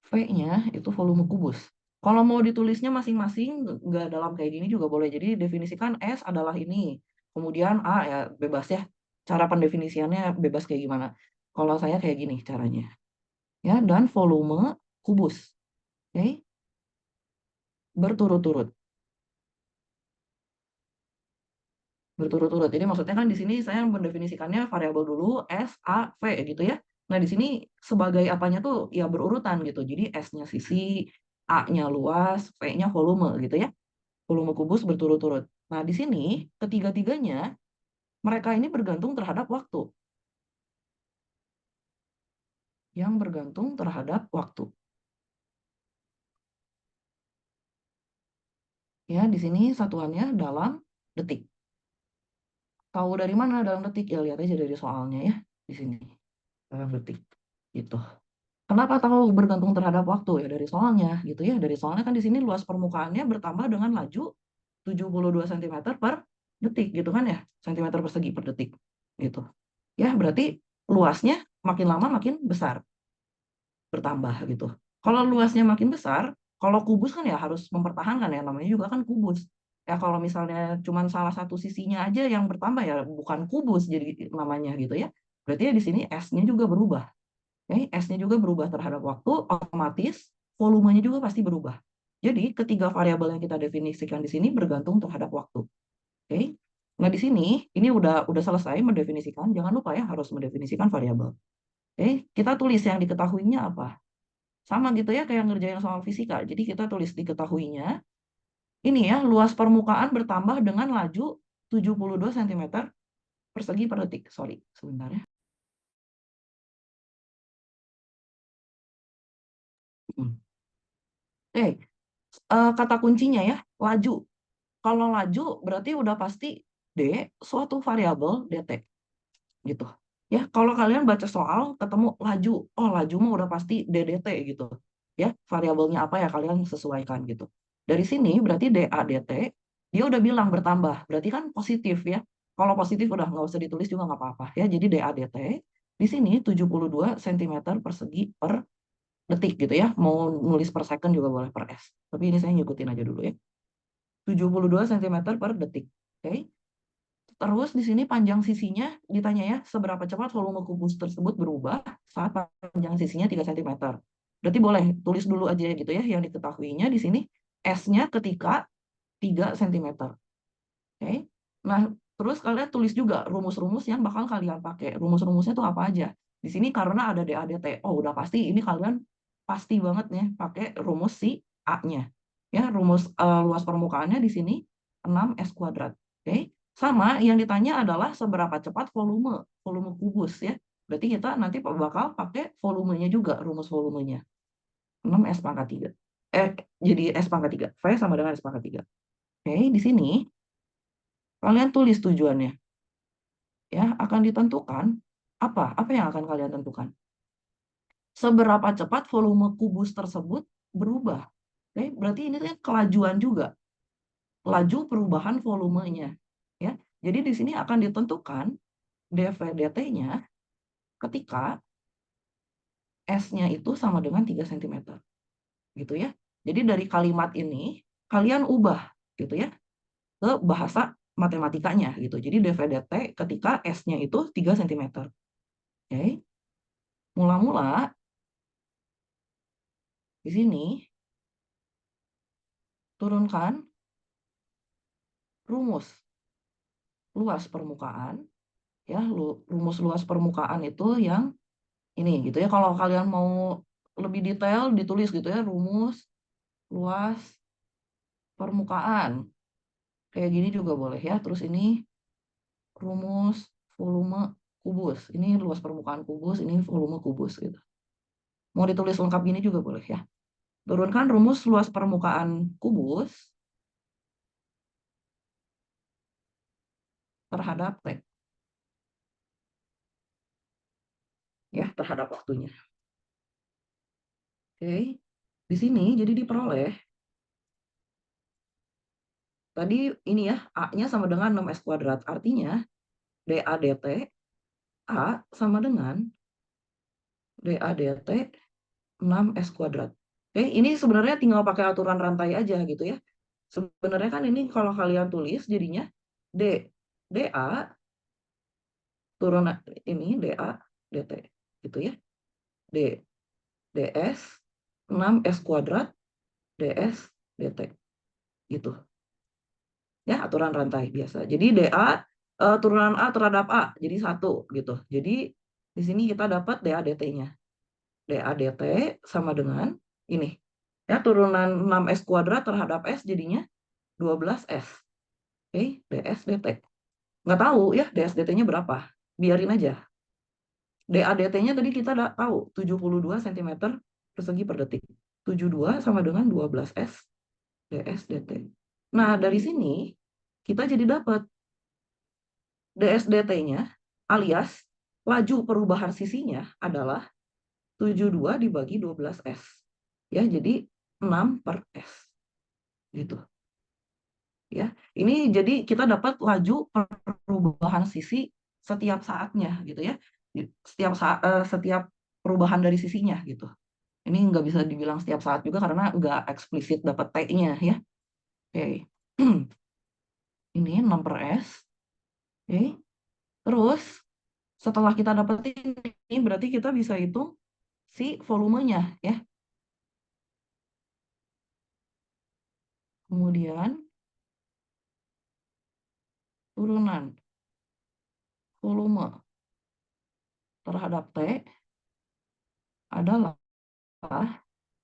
V-nya itu volume kubus. Kalau mau ditulisnya masing-masing, nggak dalam kayak gini juga boleh. Jadi definisikan S adalah ini. Kemudian A ya bebas ya. Cara pendefinisiannya bebas kayak gimana. Kalau saya kayak gini caranya. Ya, dan volume kubus. Oke, berturut-turut. Berturut-turut. Jadi maksudnya kan di sini saya mendefinisikannya variabel dulu S, A, V gitu ya. Nah, di sini sebagai apanya tuh ya berurutan gitu. Jadi S-nya sisi, A-nya luas, V-nya volume gitu ya. Volume kubus berturut-turut. Nah, di sini ketiga-tiganya mereka ini bergantung terhadap waktu. Yang bergantung terhadap waktu. Ya, di sini satuannya dalam detik. Tahu dari mana dalam detik? Ya lihat aja dari soalnya ya di sini. Dalam detik. Gitu. Kenapa tahu bergantung terhadap waktu ya dari soalnya gitu ya. Dari soalnya kan di sini luas permukaannya bertambah dengan laju 72 cm per detik gitu kan ya. Centimeter persegi per detik gitu. Ya berarti luasnya makin lama makin besar bertambah gitu. Kalau luasnya makin besar, kalau kubus kan ya harus mempertahankan ya namanya juga kan kubus. Ya kalau misalnya cuma salah satu sisinya aja yang bertambah ya bukan kubus jadi namanya gitu ya. Berarti ya di sini S-nya juga berubah. Oke, S-nya juga berubah terhadap waktu, otomatis volumenya juga pasti berubah. Jadi ketiga variabel yang kita definisikan di sini bergantung terhadap waktu. Oke. Nah, di sini ini udah selesai mendefinisikan, jangan lupa ya harus mendefinisikan variabel. Oke, kita tulis yang diketahuinya apa? Sama gitu ya kayak ngerjain soal fisika. Jadi kita tulis diketahuinya. Ini ya, luas permukaan bertambah dengan laju 72 cm persegi per detik. Sorry, sebentar ya. Kata kuncinya ya, laju. Kalau laju berarti udah pasti D suatu variabel dt gitu. Ya, kalau kalian baca soal ketemu laju, oh laju mah udah pasti ddt gitu. Ya, variabelnya apa ya kalian sesuaikan gitu. Dari sini berarti dA dt dia udah bilang bertambah, berarti kan positif ya. Kalau positif udah nggak usah ditulis juga nggak apa-apa ya. Jadi dA dt di sini 72 cm persegi per detik gitu ya. Mau nulis per second juga boleh per s. Tapi ini saya ngikutin aja dulu ya. 72 cm per detik. Oke. Terus di sini panjang sisinya ditanya ya, seberapa cepat volume kubus tersebut berubah saat panjang sisinya 3 cm. Berarti boleh tulis dulu aja gitu ya yang diketahuinya di sini S-nya ketika 3 cm. Oke. Nah, terus kalian tulis juga rumus-rumus yang bakal kalian pakai. Rumus-rumusnya tuh apa aja? Di sini karena ada DADT. Oh, udah pasti ini kalian pasti banget nih pakai rumus si A-nya. Ya, rumus luas permukaannya di sini 6S kuadrat. Oke. Sama yang ditanya adalah seberapa cepat volume kubus ya. Berarti kita nanti bakal pakai volumenya juga, rumus volumenya. 6S pangkat 3. Jadi S pangkat 3. V sama dengan S pangkat 3. Oke, di sini kalian tulis tujuannya. Ya, akan ditentukan apa yang akan kalian tentukan? Seberapa cepat volume kubus tersebut berubah. Oke, berarti ini kan kelajuan juga. Laju perubahan volumenya. Ya. Jadi di sini akan ditentukan dV dt-nya ketika S-nya itu sama dengan 3 cm. Gitu ya. Jadi dari kalimat ini kalian ubah gitu ya ke bahasa matematikanya gitu. Jadi dV dt ketika S-nya itu 3 cm. Oke. Mula-mula di sini turunkan rumus luas permukaan ya, rumus luas permukaan itu yang ini gitu ya. Kalau kalian mau lebih detail ditulis gitu ya, rumus luas permukaan. Kayak gini juga boleh ya. Terus ini rumus volume kubus. Ini luas permukaan kubus, ini volume kubus gitu. Mau ditulis lengkap gini juga boleh ya. Turunkan rumus luas permukaan kubus terhadap T. Ya, terhadap waktunya. Oke. Di sini jadi diperoleh tadi ini ya, A-nya sama dengan 6S kuadrat. Artinya DA dt A sama dengan DA dt 6S kuadrat. Oke, ini sebenarnya tinggal pakai aturan rantai aja gitu ya. Sebenarnya kan ini kalau kalian tulis jadinya D DA turun ini DA dt gitu ya. D DS 6S kuadrat DS dt gitu. Ya, aturan rantai biasa. Jadi DA turunan A terhadap A jadi 1 gitu. Jadi di sini kita dapat DA dt-nya. DA dt sama dengan ini. Ya, turunan 6S kuadrat terhadap S jadinya 12S. Oke, DS dt. Nggak tahu ya DS dt-nya berapa. Biarin aja. DA dt-nya tadi kita udah tahu 72 cm persegi per detik. 72 sama dengan 12S DS dt. Nah, dari sini kita jadi dapat DSDT-nya alias laju perubahan sisinya adalah 72 dibagi 12S. Ya, jadi 6 per S. Gitu. Ya. Ini jadi kita dapat laju perubahan sisi setiap saatnya gitu ya. Setiap perubahan dari sisinya gitu. Ini nggak bisa dibilang setiap saat juga karena nggak eksplisit dapat T-nya ya. Oke. Ini 6 per S. Oke. Terus setelah kita dapat ini berarti kita bisa hitung si volumenya ya. Kemudian turunan volume terhadap T adalah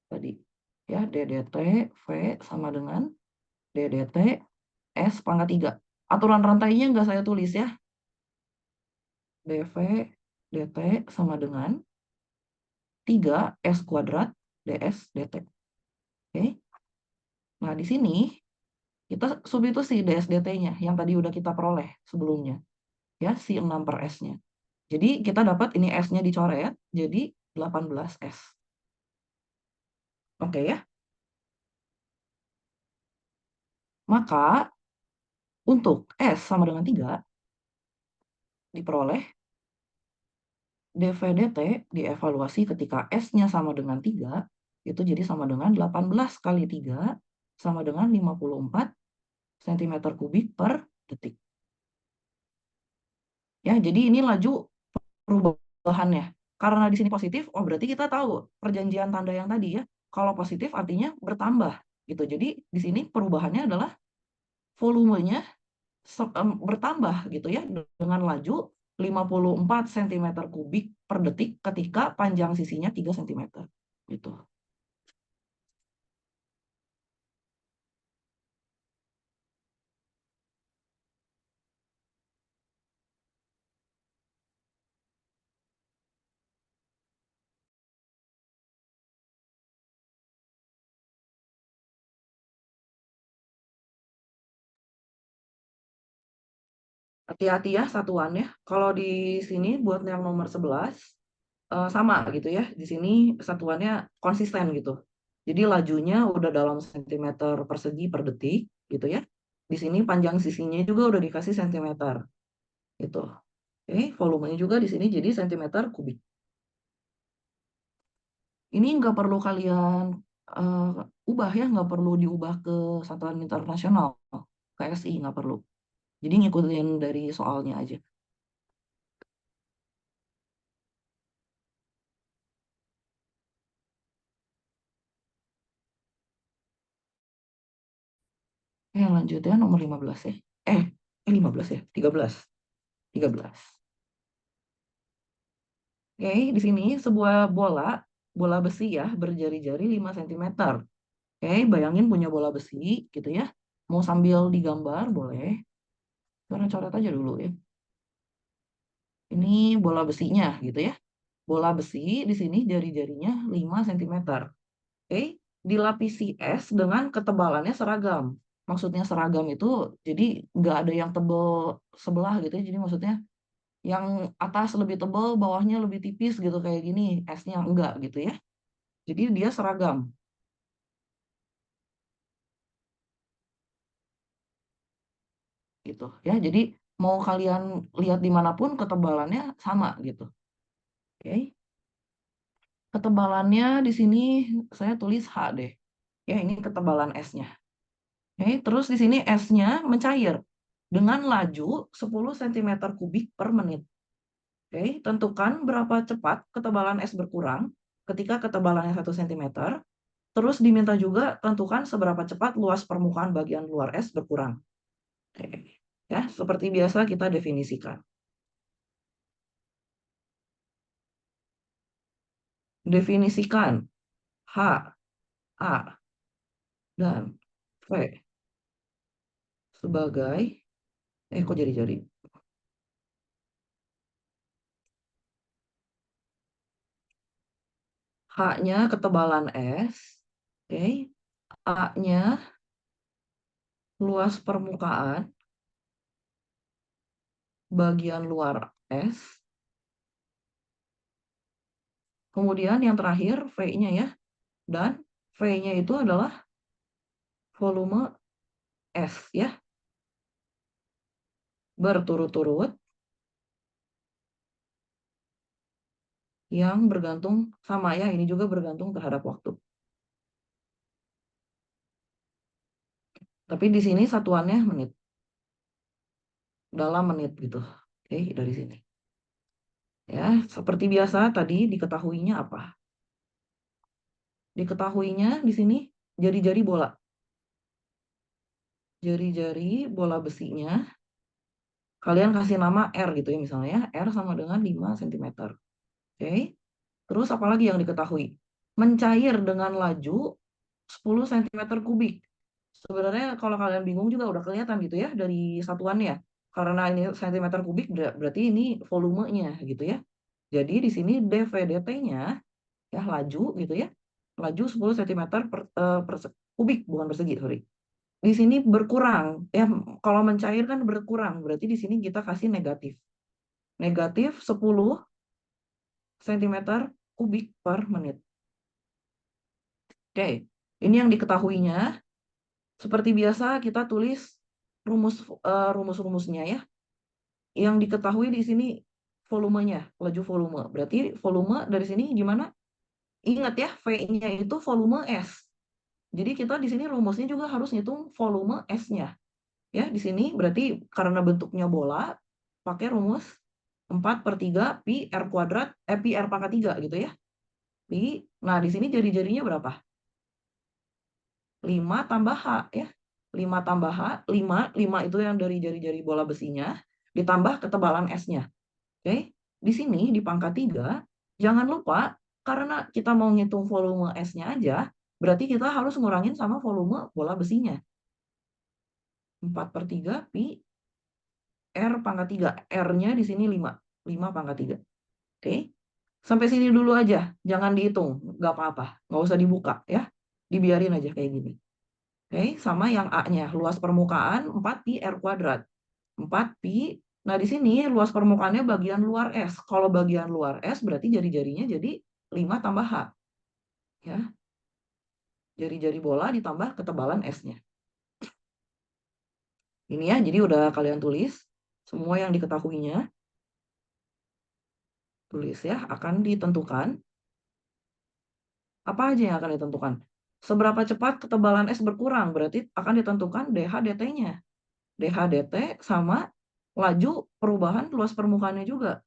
tadi ya DDT V sama dengan DDT S pangkat 3. Aturan rantainya nggak saya tulis ya. dV dt sama dengan 3S kuadrat ds dt. Oke. Nah, di sini kita substitusi DSDT-nya yang tadi udah kita peroleh sebelumnya, ya, si 6 per S-nya. Jadi kita dapat ini S-nya dicoret, jadi 18 S. Oke ya? Maka untuk S sama dengan 3 diperoleh, DV/dt dievaluasi ketika S-nya sama dengan 3, itu jadi sama dengan 18 kali 3 sama dengan 54 cm3 per detik. Ya, jadi ini laju perubahannya. Karena di sini positif, oh berarti kita tahu perjanjian tanda yang tadi ya. Kalau positif artinya bertambah gitu. Jadi di sini perubahannya adalah volumenya bertambah gitu ya dengan laju 54 cm3 per detik ketika panjang sisinya 3 cm gitu. Hati-hati ya satuannya. Kalau di sini buat yang nomor 11 sama gitu ya. Di sini satuannya konsisten gitu. Jadi lajunya udah dalam sentimeter persegi per detik gitu ya. Di sini panjang sisinya juga udah dikasih sentimeter gitu. Oke, volumenya juga di sini jadi sentimeter kubik. Ini nggak perlu kalian ubah ya, nggak perlu diubah ke satuan internasional, KSI nggak perlu. Jadi ngikutin dari soalnya aja. Lanjutnya nomor 15 ya. 15 ya, 13. 13. Oke, di sini sebuah bola besi ya, berjari-jari 5 cm. Oke, bayangin punya bola besi gitu ya. Mau sambil digambar boleh. Karena coret aja dulu ya. Ini bola besinya gitu ya. Bola besi di sini jari-jarinya 5 cm. Oke, dilapisi es dengan ketebalannya seragam. Maksudnya seragam itu jadi nggak ada yang tebel sebelah gitu ya. Jadi maksudnya yang atas lebih tebal, bawahnya lebih tipis gitu kayak gini. Esnya enggak gitu ya. Jadi dia seragam gitu ya. Jadi mau kalian lihat dimanapun ketebalannya sama gitu. Oke. Ketebalannya di sini saya tulis H deh. Ya, ini ketebalan esnya. Oke, terus di sini esnya mencair dengan laju 10 cm3 per menit. Oke, tentukan berapa cepat ketebalan es berkurang ketika ketebalannya 1 cm. Terus diminta juga tentukan seberapa cepat luas permukaan bagian luar es berkurang. Oke. Ya, seperti biasa kita definisikan. Definisikan H, A, dan V sebagai, kok jadi-jadi. H-nya ketebalan es, oke. A-nya luas permukaan bagian luar es. Kemudian yang terakhir V-nya ya. Dan V-nya itu adalah volume es ya. Berturut-turut yang bergantung sama ya. Ini juga bergantung terhadap waktu. Tapi di sini satuannya menit. Dalam menit gitu. Oke, dari sini. Ya, seperti biasa tadi diketahuinya apa? Diketahuinya di sini jari-jari bola. Jari-jari bola besinya kalian kasih nama R gitu ya misalnya ya. R sama dengan 5 cm. Oke. Terus apalagi yang diketahui? Mencair dengan laju 10 cm3. Sebenarnya kalau kalian bingung juga udah kelihatan gitu ya dari satuannya. Karena ini cm3 berarti ini volumenya gitu ya. Jadi di sini dV/dt-nya ya laju gitu ya. Laju 10 cm per kubik, bukan persegi, sorry. Di sini berkurang. Ya, kalau mencair kan berkurang, berarti di sini kita kasih negatif. Negatif 10 cm kubik per menit. Oke, ini yang diketahuinya. Seperti biasa kita tulis rumus-rumusnya ya. Yang diketahui di sini volumenya, laju volume. Berarti volume dari sini gimana? Ingat ya, V-nya itu volume S. Jadi kita di sini rumusnya juga harus ngitung volume S-nya. Ya, di sini berarti karena bentuknya bola, pakai rumus 4/3 pi R kuadrat, pi R pangkat 3 gitu ya. Pi, nah di sini jari-jarinya berapa? 5 tambah H ya. 5 tambah H, 5 itu yang dari jari-jari bola besinya, ditambah ketebalan S-nya. Oke, di sini di pangkat 3, jangan lupa karena kita mau ngitung volume S-nya aja, berarti kita harus ngurangin sama volume bola besinya. 4/3 pi R pangkat 3. R-nya di sini 5. 5 pangkat 3. Oke, sampai sini dulu aja. Jangan dihitung, nggak apa-apa. Nggak usah dibuka ya. Dibiarin aja kayak gini. Oke, sama yang A-nya. Luas permukaan 4 pi R kuadrat. 4 pi. Nah, di sini luas permukaannya bagian luar S. Kalau bagian luar S berarti jari-jarinya jadi 5 tambah H. Ya. Jari-jari bola ditambah ketebalan S-nya. Ini ya, jadi udah kalian tulis semua yang diketahuinya. Tulis ya, akan ditentukan. Apa aja yang akan ditentukan? Seberapa cepat ketebalan es berkurang, berarti akan ditentukan dH dt-nya. dH dt sama laju perubahan luas permukaannya juga.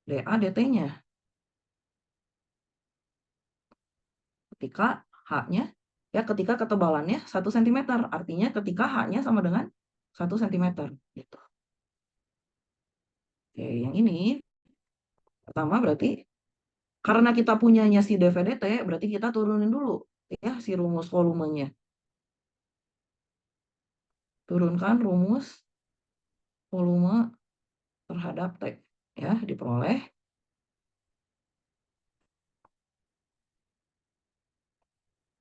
dA dt-nya. Ketika H-nya, ya ketika ketebalannya 1 cm. Artinya ketika H-nya sama dengan 1 cm. Gitu. Oke, yang ini pertama berarti karena kita punyanya si dV dt, berarti kita turunin dulu ya si rumus volumenya. Turunkan rumus volume terhadap T. Ya, diperoleh.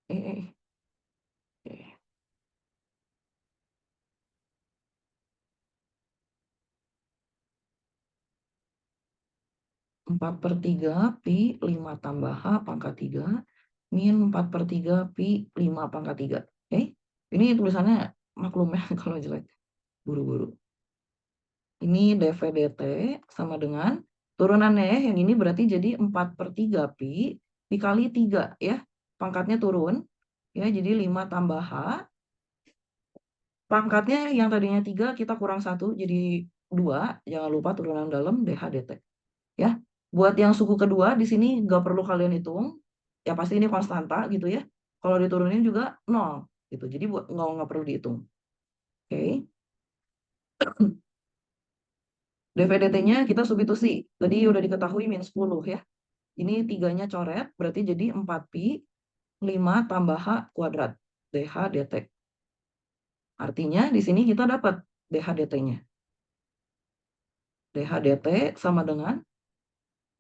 Eh. 4/3 pi 5 tambah H pangkat 3 min 4/3 pi 5 pangkat 3. Oke, ini tulisannya maklum ya kalau jelek. Buru-buru. Ini dV dt sama dengan turunannya ya, yang ini berarti jadi 4/3 pi dikali 3 ya. Pangkatnya turun ya, jadi 5 tambah H. Pangkatnya yang tadinya 3 kita kurang 1 jadi 2. Jangan lupa turunan dalam dH dt. Ya, buat yang suku kedua di sini nggak perlu kalian hitung, ya pasti ini konstanta gitu ya. Kalau diturunin juga 0 gitu, jadi buat nggak perlu dihitung. Oke, dV dt-nya kita substitusi. Tadi udah diketahui min 10 ya. Ini 3-nya coret, berarti jadi 4 pi 5 tambah H kuadrat dH dt. Artinya di sini kita dapat dH dt-nya. dH dt sama dengan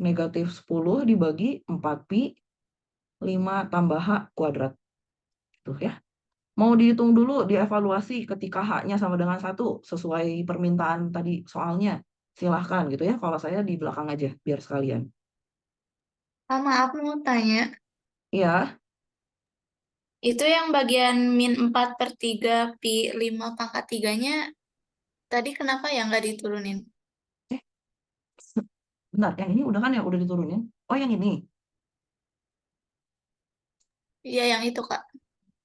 negatif 10 dibagi 4 pi 5 tambah H kuadrat. Tuh ya. Mau dihitung dulu, dievaluasi ketika H-nya sama dengan 1 sesuai permintaan tadi soalnya. Silahkan gitu ya. Kalau saya di belakang aja, biar sekalian. Maaf mau tanya, Iya, itu yang bagian min 4/3 pi 5 pangkat 3-nya tadi kenapa ya nggak diturunin? eh benar. Yang ini udah kan ya, udah diturunin. Oh, yang ini. Iya, yang itu, Kak.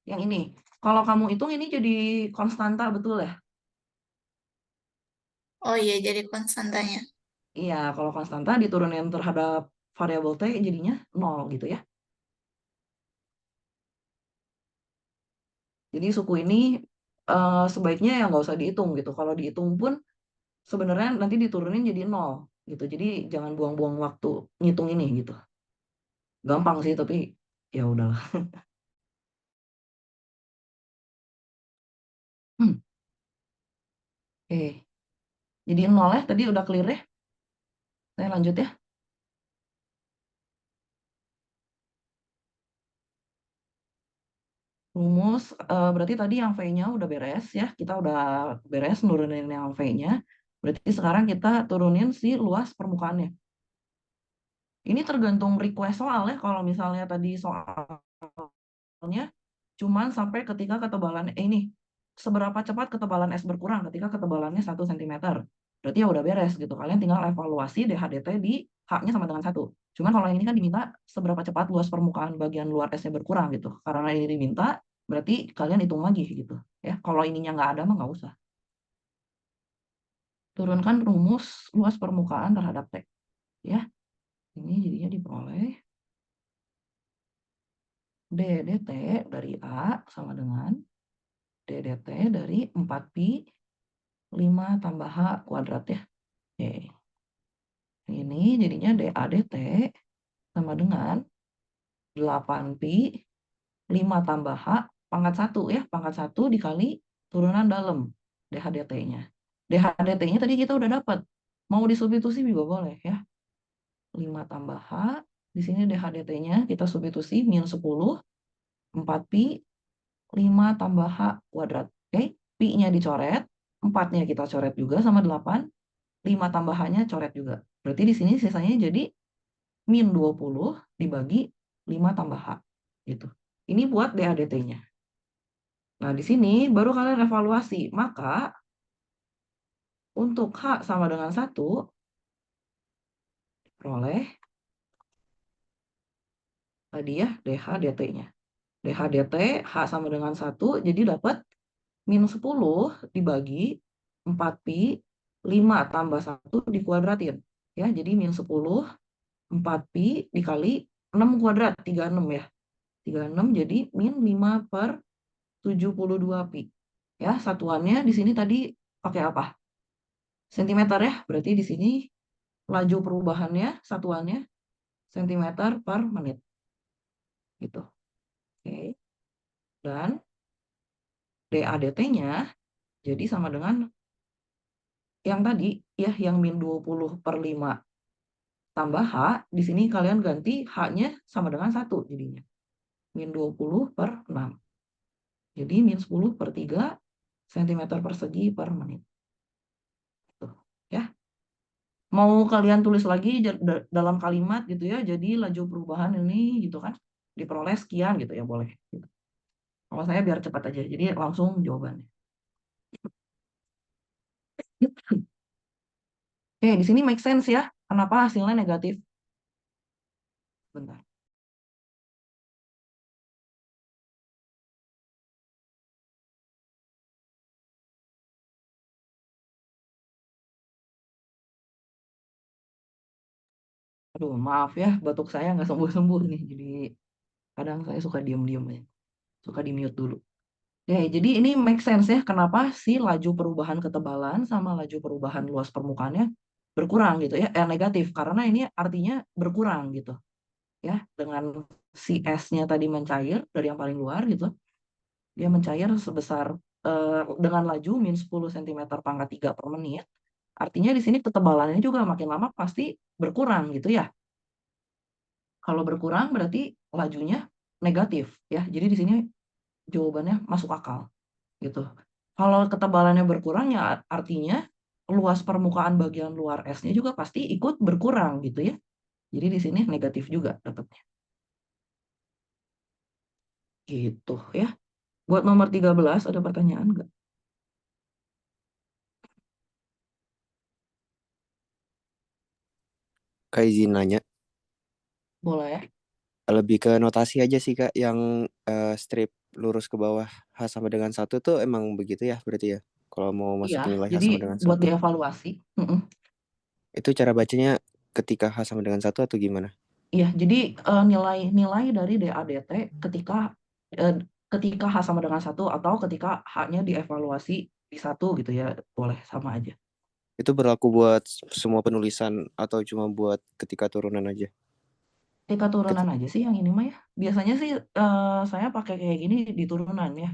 Yang ini. Kalau kamu hitung ini jadi konstanta betul ya? Oh iya, jadi konstantanya. Iya, kalau konstanta diturunin terhadap variabel T jadinya 0 gitu ya. Jadi suku ini sebaiknya ya nggak usah dihitung gitu. Kalau dihitung pun sebenarnya nanti diturunin jadi 0 gitu. Jadi jangan buang-buang waktu ngitung ini gitu. Gampang sih tapi ya udahlah. Hmm. Oke. Jadi 0 ya tadi udah clear ya. Saya lanjut ya. Rumus, berarti tadi yang V-nya udah beres ya, kita udah beres nurunin yang V-nya. Berarti sekarang kita turunin si luas permukaannya. Ini tergantung request soal ya, kalau misalnya tadi soalnya cuman sampai ketika ketebalan ini, seberapa cepat ketebalan es berkurang ketika ketebalannya 1 cm. Berarti ya udah beres gitu, kalian tinggal evaluasi DHDT di H-nya sama dengan 1. Cuman kalau yang ini kan diminta seberapa cepat luas permukaan bagian luar esnya berkurang gitu. Karena ini diminta, berarti kalian hitung lagi gitu ya. Kalau ininya nggak ada mah nggak usah. Turunkan rumus luas permukaan terhadap T ya. Ini jadinya diperoleh DDT dari A sama dengan DDT dari 4pi 5 tambah H kuadrat ya. Oke. Ini jadinya DADT sama dengan 8pi 5 tambah H pangkat 1 ya. Pangkat 1 dikali turunan dalam DHDT-nya. DHDT-nya tadi kita udah dapat. Mau disubstitusi juga boleh ya. 5 tambah H. Di sini DHDT-nya kita substitusi min 10. 4pi 5 tambah H kuadrat. Oke. Pi-nya dicoret. 4-nya kita coret juga sama 8. 5 tambah H-nya coret juga. Berarti di sini sisanya jadi min 20 dibagi 5 tambah H. Gitu. Ini buat DADT-nya. Nah, di sini baru kalian evaluasi. Maka untuk H sama dengan 1, peroleh tadi ya DH-DT-nya. DH-DT, H sama dengan 1, jadi dapat min 10 dibagi 4pi 5 tambah 1 dikuadratin. Ya, jadi min 10, 4pi dikali 6 kuadrat, 36 ya. 36 jadi min 5 per 72 pi. Ya, satuannya di sini tadi pakai apa? Sentimeter ya. Berarti di sini laju perubahannya satuannya sentimeter per menit. Gitu. Oke. Dan DADT-nya jadi sama dengan yang tadi ya, yang min 20 per 5 tambah H. Di sini kalian ganti H-nya sama dengan 1 jadinya. Min 20 per 6. Jadi min 10 per 3 cm persegi per menit. Tuh, ya. Mau kalian tulis lagi dalam kalimat gitu ya, jadi laju perubahan ini gitu kan, diperoleh sekian gitu ya, boleh. Gitu. Kalau saya biar cepat aja, jadi langsung jawabannya. Oke, di sini make sense ya, kenapa hasilnya negatif. Bentar. Aduh, maaf ya, batuk saya nggak sembuh-sembuh nih, jadi kadang saya suka diem-diem ya, suka di mute dulu. Ya, jadi ini make sense ya, kenapa sih laju perubahan ketebalan sama laju perubahan luas permukaannya berkurang gitu ya, negatif, karena ini artinya berkurang gitu ya, dengan si S-nya tadi mencair dari yang paling luar gitu, dia mencair sebesar dengan laju min 10 cm pangkat 3 per menit, artinya di sini ketebalannya juga makin lama pasti berkurang gitu ya. Kalau berkurang berarti lajunya negatif ya, jadi di sini jawabannya masuk akal gitu. Kalau ketebalannya berkurang ya artinya luas permukaan bagian luar esnya juga pasti ikut berkurang gitu ya. Jadi di sini negatif juga dapatnya. Gitu ya. Buat nomor 13 ada pertanyaan nggak? Kak izin nanya, Boleh. lebih ke notasi aja sih Kak, yang strip lurus ke bawah H sama dengan 1 tuh emang begitu ya berarti ya? Kalau mau Iya, masukin nilai H jadi sama dengan buat 1. dievaluasi. Itu cara bacanya ketika H sama dengan 1 atau gimana? Iya, jadi nilai-nilai dari DADT ketika eh, ketika H sama dengan 1 atau ketika H-nya dievaluasi di 1 gitu ya, boleh sama aja. Itu berlaku buat semua penulisan atau cuma buat ketika turunan aja? Ketika turunan Ketika, aja sih yang ini mah ya. Biasanya sih saya pakai kayak gini di turunan ya.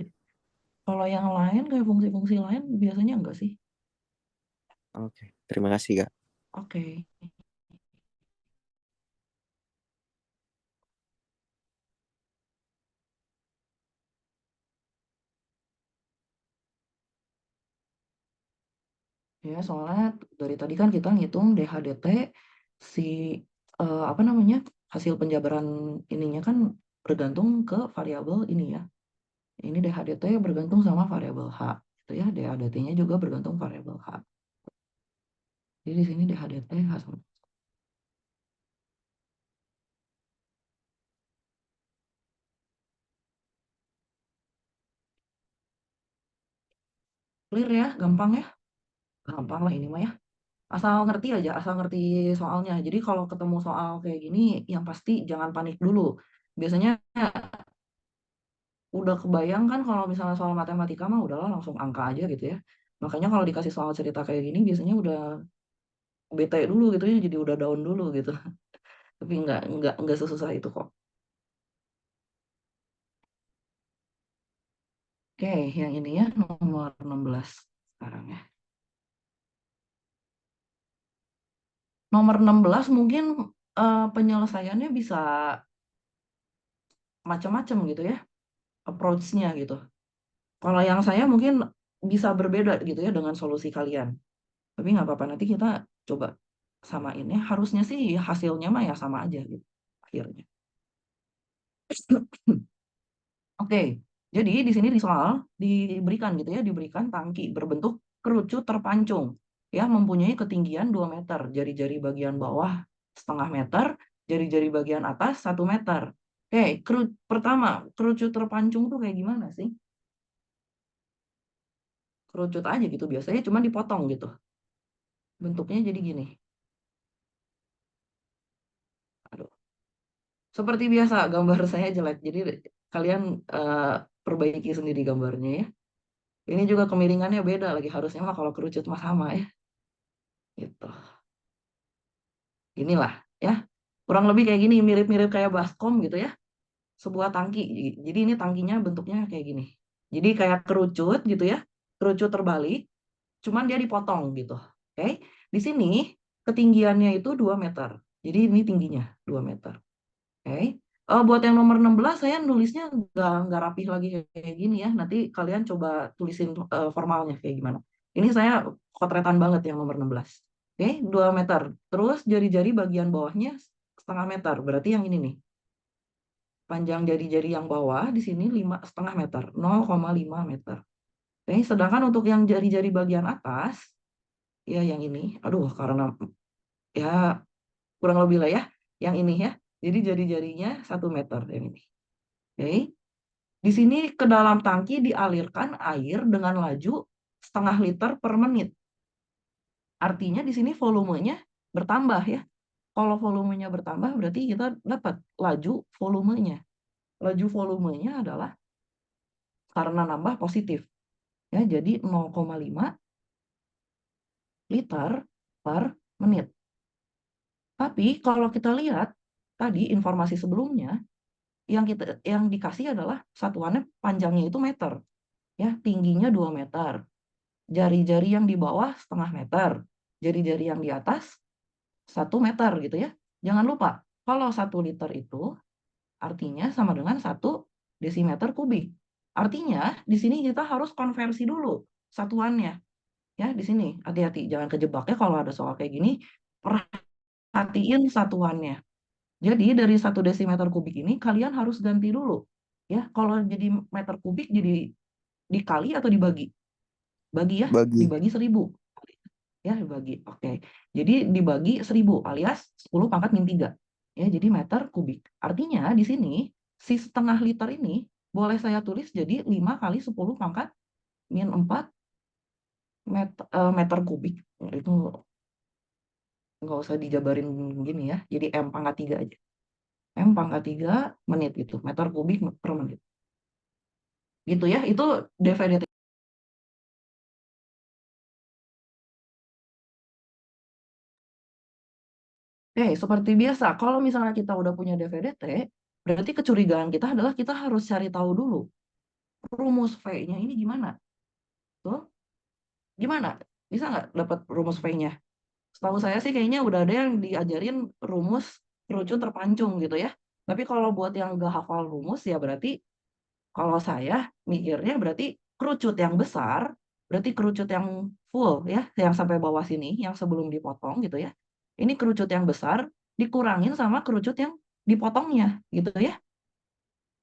Kalau yang lain kayak fungsi-fungsi lain biasanya enggak sih. oke. Terima kasih Kak. Oke. Ya, soalnya dari tadi kan kita ngitung DHDT si apa namanya? Hasil penjabaran ininya kan bergantung ke variabel ini ya. Ini DHDT bergantung sama variabel H, gitu ya. DHDT-nya juga bergantung variabel H. Jadi di sini DHDT H sama. Clear ya, gampang ya? Gampang lah ini mah ya. Asal ngerti aja, asal ngerti soalnya. Jadi kalau ketemu soal kayak gini, yang pasti jangan panik dulu. Biasanya udah kebayang kan kalau misalnya soal matematika mah udahlah langsung angka aja gitu ya. Makanya kalau dikasih soal cerita kayak gini biasanya udah bete dulu gitu ya, jadi udah down dulu gitu. Tapi nggak sesusah itu kok. Oke, yang ini ya nomor 16 sekarang ya. Nomor 16 mungkin penyelesaiannya bisa macam-macam gitu ya, approach-nya gitu. Kalau yang saya mungkin bisa berbeda gitu ya dengan solusi kalian. Tapi nggak apa-apa, nanti kita coba samain ya. Harusnya sih hasilnya mah ya sama aja gitu akhirnya. Oke, jadi di sini di soal diberikan gitu ya, diberikan tangki berbentuk kerucut terpancung ya, mempunyai ketinggian 2 meter, jari-jari bagian bawah setengah meter, jari-jari bagian atas 1 meter. Oke, pertama, kerucut terpancung tuh kayak gimana sih? Kerucut aja gitu, biasanya cuma dipotong gitu. Bentuknya jadi gini. Aduh. Seperti biasa, gambar saya jelek, jadi kalian perbaiki sendiri gambarnya ya. Ini juga kemiringannya beda lagi, harusnya mah kalau kerucut mah sama ya. Gitu. Inilah ya. Kurang lebih kayak gini, mirip-mirip kayak baskom gitu ya. Sebuah tangki. Jadi ini tangkinya bentuknya kayak gini. Jadi kayak kerucut gitu ya. Kerucut terbalik, cuman dia dipotong gitu. Oke. Di sini ketinggiannya itu 2 meter. Jadi ini tingginya 2 meter. Oke. Buat yang nomor 16 saya nulisnya nggak rapih lagi kayak gini ya. Nanti kalian coba tulisin formalnya kayak gimana. Ini saya kotretan banget yang nomor 16. Oke, 2 meter. Terus jari-jari bagian bawahnya setengah meter. Berarti yang ini nih. Panjang jari-jari yang bawah di sini 5,5 meter. 0,5 meter. Oke, sedangkan untuk yang jari-jari bagian atas, ya yang ini. Aduh, karena ya kurang lebih lah ya. Yang ini ya. Jadi jari-jarinya 1 meter yang ini. Oke. Di sini ke dalam tangki dialirkan air dengan laju setengah liter per menit. Artinya di sini volumenya bertambah ya. Kalau volumenya bertambah berarti kita dapat laju volumenya. Laju volumenya adalah karena nambah positif. Ya, jadi 0,5 liter per menit. Tapi kalau kita lihat tadi informasi sebelumnya yang dikasih adalah satuannya panjangnya itu meter. Ya, tingginya 2 meter. Jari-jari yang di bawah setengah meter. Jari-jari yang di atas 1 meter gitu ya. Jangan lupa, kalau 1 liter itu artinya sama dengan 1 desimeter kubik. Artinya di sini kita harus konversi dulu satuannya. Ya, di sini hati-hati jangan kejebak ya kalau ada soal kayak gini. Perhatiin satuannya. Jadi dari 1 desimeter kubik ini kalian harus ganti dulu. Ya, kalau jadi meter kubik jadi dikali atau dibagi? Bagi ya, Bagi. dibagi 1000. Ya, dibagi. Oke. Jadi dibagi 1000 alias 10 pangkat min 3. Ya, jadi meter kubik. Artinya di sini si setengah liter ini boleh saya tulis jadi 5 kali 10 pangkat min 4 meter kubik. Itu nggak usah dijabarin gini ya. Jadi M pangkat 3 aja. M pangkat 3 menit gitu. Meter kubik per menit. Gitu ya. Itu DVDT. Seperti biasa, kalau misalnya kita udah punya DVDT, berarti kecurigaan kita adalah kita harus cari tahu dulu rumus V-nya ini gimana. Tuh, gimana? Bisa nggak dapat rumus V-nya? Setahu saya sih kayaknya udah ada yang diajarin rumus kerucut terpancung gitu ya. Tapi kalau buat yang nggak hafal rumus ya berarti kalau saya mikirnya berarti kerucut yang besar berarti kerucut yang full ya, yang sampai bawah sini, yang sebelum dipotong gitu ya. Ini kerucut yang besar dikurangin sama kerucut yang dipotongnya gitu ya.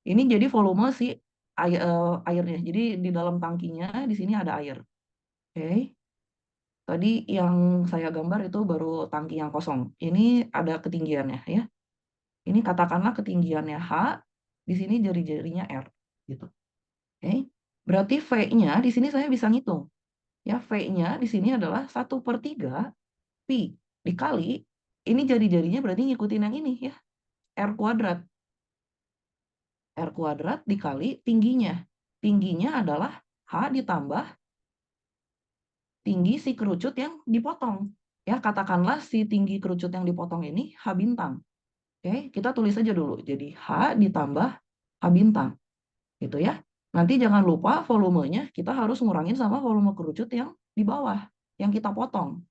Ini jadi volume si airnya. Jadi di dalam tangkinya di sini ada air. Oke. Tadi yang saya gambar itu baru tangki yang kosong. Ini ada ketinggiannya ya. Ini katakanlah ketinggiannya H, di sini jari-jarinya R gitu. Oke. Berarti V-nya di sini saya bisa ngitung. Ya, V-nya di sini adalah 1/3 pi dikali ini jari-jarinya berarti ngikutin yang ini ya. R kuadrat. R kuadrat dikali tingginya. Tingginya adalah H ditambah tinggi si kerucut yang dipotong. Ya, katakanlah si tinggi kerucut yang dipotong ini H bintang. Oke, kita tulis aja dulu. Jadi H ditambah H bintang. Gitu ya. Nanti jangan lupa volumenya kita harus ngurangin sama volume kerucut yang di bawah, yang kita potong.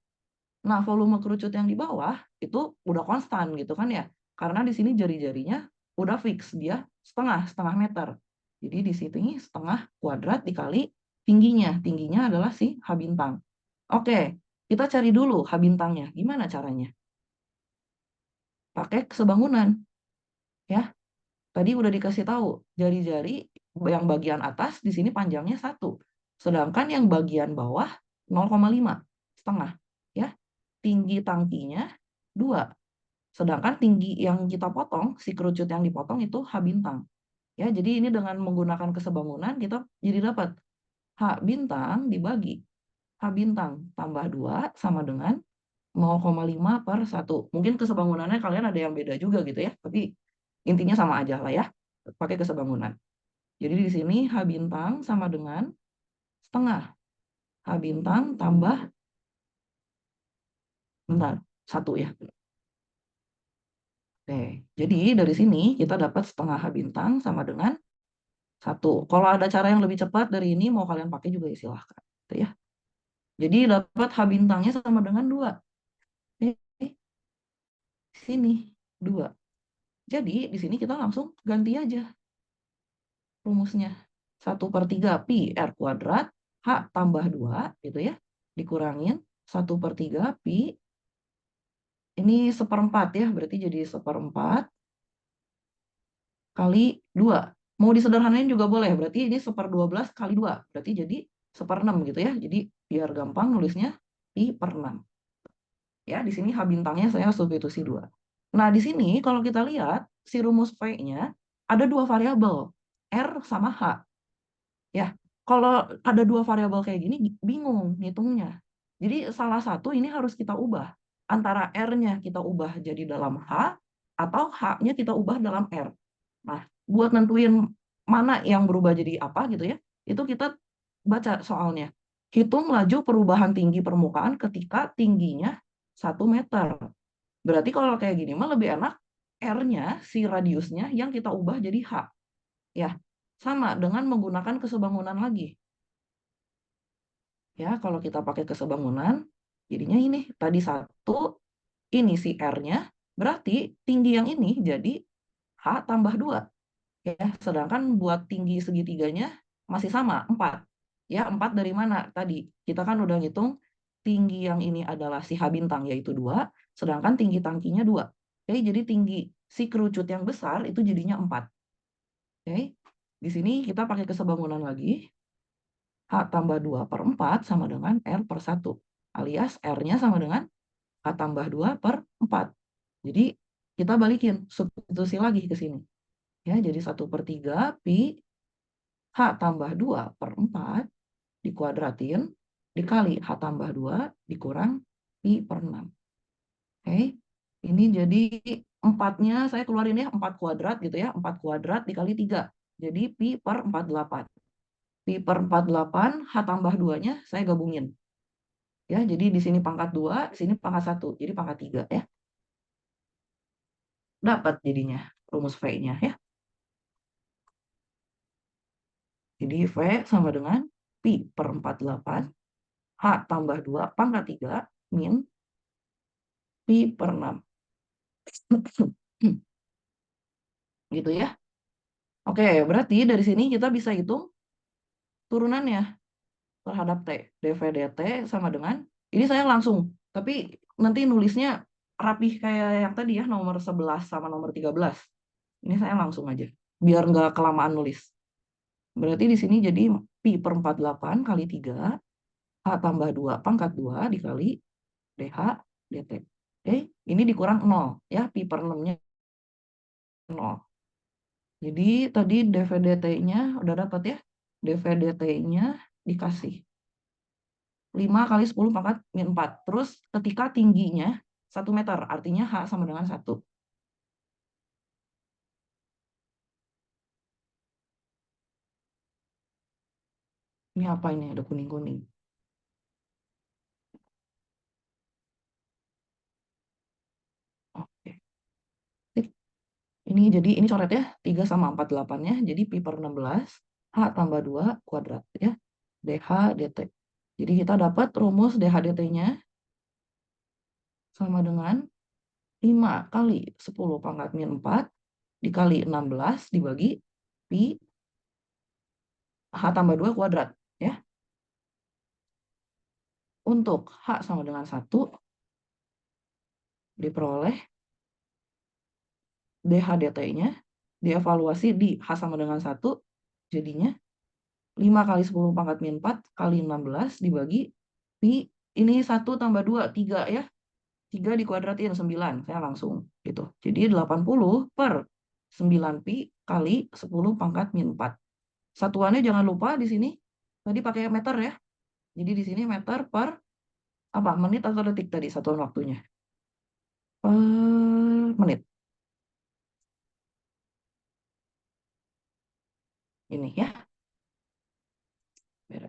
Nah, volume kerucut yang di bawah itu udah konstan gitu kan ya. Karena di sini jari-jarinya udah fix, dia setengah meter. Jadi di sini setengah kuadrat dikali tingginya. Tingginya adalah si H bintang. Oke, kita cari dulu H bintangnya. Gimana caranya? Pakai kesebangunan. Ya, tadi udah dikasih tahu, jari-jari yang bagian atas di sini panjangnya 1. Sedangkan yang bagian bawah 0,5, setengah. Ya, tinggi tangkinya 2. Sedangkan tinggi yang kita potong, si kerucut yang dipotong itu H bintang. Ya, jadi ini dengan menggunakan kesebangunan kita jadi dapat H bintang dibagi H bintang tambah 2 sama dengan 0,5/1. Mungkin kesebangunannya kalian ada yang beda juga gitu ya, tapi intinya sama aja lah ya, pakai kesebangunan. Jadi di sini H bintang sama dengan setengah. H bintang tambah, bentar, 1 ya. Oke, jadi dari sini kita dapat setengah H bintang sama dengan 1. Kalau ada cara yang lebih cepat dari ini, mau kalian pakai juga ya silahkan. Gitu ya. Jadi dapat H bintangnya sama dengan 2. Sini, 2. Jadi di sini kita langsung ganti aja rumusnya. 1/3 pi R kuadrat, H tambah 2, gitu ya. Dikurangin 1/3 pi, ini 1/4 ya, berarti jadi 1/4 kali 2. Mau disederhanain juga boleh, berarti ini 1/12 kali 2. Berarti jadi 1/6 gitu ya. Jadi biar gampang nulisnya pi/6. Ya, di sini H bintangnya saya substitusi 2. Nah, di sini kalau kita lihat si rumus V-nya ada 2 variabel, R sama H. Ya, kalau ada 2 variabel kayak gini bingung ngitungnya. Jadi salah satu ini harus kita ubah. Antara R-nya kita ubah jadi dalam H atau H-nya kita ubah dalam R. Nah, buat nentuin mana yang berubah jadi apa gitu ya, itu kita baca soalnya. Hitung laju perubahan tinggi permukaan ketika tingginya 1 meter. Berarti kalau kayak gini mah lebih enak R-nya, si radiusnya yang kita ubah jadi H. Ya, sama dengan menggunakan kesebangunan lagi. Ya, kalau kita pakai kesebangunan, jadinya ini tadi 1, ini si R-nya, berarti tinggi yang ini jadi H tambah 2. Ya, sedangkan buat tinggi segitiganya masih sama, 4. Ya, 4 dari mana? Tadi kita kan udah ngitung tinggi yang ini adalah si H bintang yaitu 2, sedangkan tinggi tangkinya 2. Oke, jadi tinggi si kerucut yang besar itu jadinya 4. Oke. Di sini kita pakai kesebangunan lagi. H tambah 2/4 sama dengan R/1. Alias R-nya sama dengan H tambah 2/4. Jadi kita balikin, substitusi lagi ke sini. Ya, jadi 1/3 pi H tambah 2/4 dikuadratin dikali H tambah 2 dikurang pi/6. Oke, ini jadi 4-nya saya keluarin ya, 4 kuadrat gitu ya, 4 kuadrat dikali 3. Jadi pi/48. Pi/48, H tambah 2-nya saya gabungin. Ya, jadi di sini pangkat 2, di sini pangkat 1, jadi pangkat 3 ya. Dapat jadinya rumus V-nya ya. Jadi V sama dengan pi/48 H tambah 2 pangkat 3 min pi/6. Gitu ya. Oke, berarti dari sini kita bisa hitung turunannya. terhadap T. DVDT sama dengan, ini saya langsung, tapi nanti nulisnya rapih kayak yang tadi ya, nomor 11 sama nomor 13. Ini saya langsung aja, biar nggak kelamaan nulis. Berarti di sini jadi Pi per 48 kali 3, H tambah 2 pangkat 2 dikali DH DT. Oke, ini dikurang 0 ya, Pi per 6-nya 0. Jadi tadi DVDT-nya udah dapat ya. DVDT-nya dikasih 5 kali 10 pangkat min 4. Terus ketika tingginya 1 meter, artinya H sama dengan 1. Ini apa ini? Ada kuning-kuning. Oke. Tik. Ini jadi ini coret ya. 3 sama 48-nya. Jadi pi per 16. H tambah 2 kuadrat ya. DH DT. Jadi kita dapat rumus DH DT-nya sama dengan 5 kali 10 pangkat min 4 dikali 16 dibagi pi H tambah 2 kuadrat ya. Untuk H sama dengan 1 diperoleh DH DT-nya dievaluasi di H sama dengan 1 jadinya 5 kali 10 pangkat min 4 kali 16 dibagi pi, ini 1 tambah 2 3 ya. 3 dikuadratin 9, saya langsung gitu. Jadi 80 per 9 pi kali 10 pangkat min 4. Satuannya jangan lupa di sini tadi pakai meter ya. Jadi di sini meter per apa? Menit atau detik tadi satuan waktunya? Per menit. Ini ya. Beres.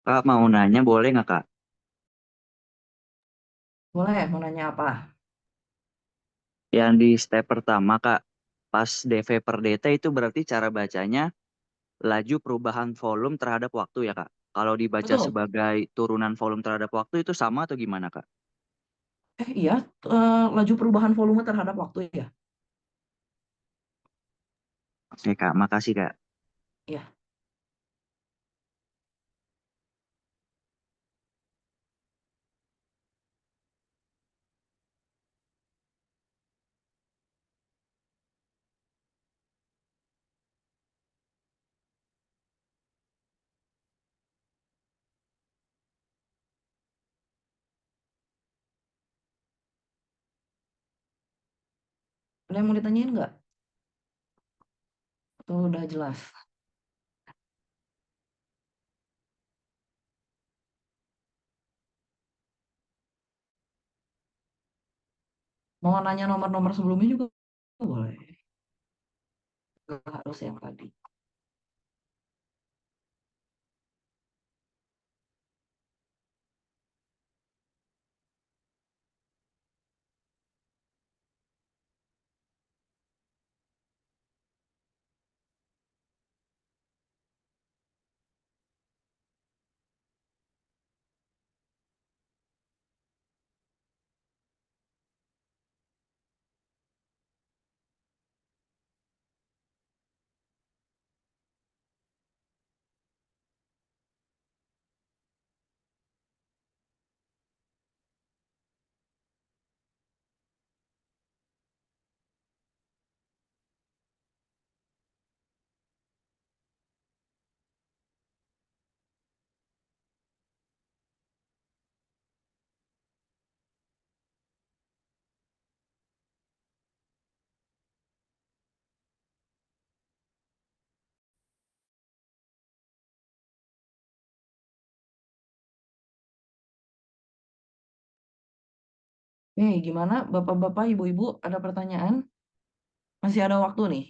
Kak, mau nanya boleh nggak, Kak? Boleh, mau nanya apa? Yang di step pertama, Kak, pas dV per dt itu berarti cara bacanya laju perubahan volume terhadap waktu ya, Kak? Kalau dibaca Betul. sebagai turunan volume terhadap waktu itu sama atau gimana, Kak? Iya, laju perubahan volume terhadap waktu ya. Oke, Kak. Makasih, Kak. Iya. Ada yang mau ditanyain nggak? Atau udah jelas? Mau nanya nomor-nomor sebelumnya juga boleh. Nggak harus yang tadi. Gimana Bapak-bapak, Ibu-ibu, ada pertanyaan? Masih ada waktu nih.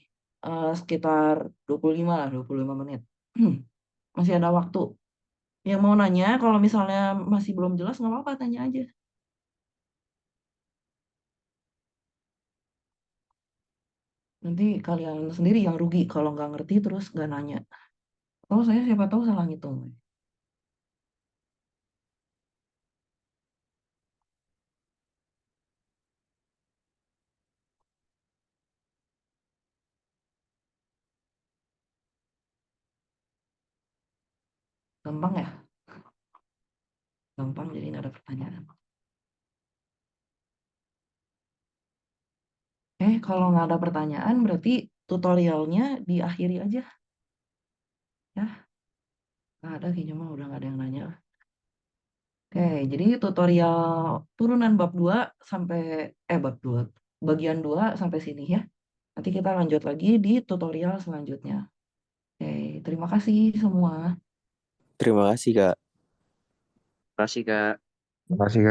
Sekitar 25 lah, 25 menit. Masih ada waktu. Yang mau nanya, kalau misalnya masih belum jelas, nggak apa-apa, tanya aja. Nanti kalian sendiri yang rugi kalau nggak ngerti terus nggak nanya. Oh, saya siapa tahu salah ngitung. Gampang ya? Gampang, jadi nggak ada pertanyaan. Kalau nggak ada pertanyaan, berarti tutorialnya diakhiri aja. Ya, nggak ada kayaknya mah udah nggak ada yang nanya. Oke, jadi tutorial turunan bab 2 sampai, bab 2, bagian 2 sampai sini ya. Nanti kita lanjut lagi di tutorial selanjutnya. Oke, terima kasih semua. Terima kasih, Kak. Kasih Kak. Terima kasih, Kak.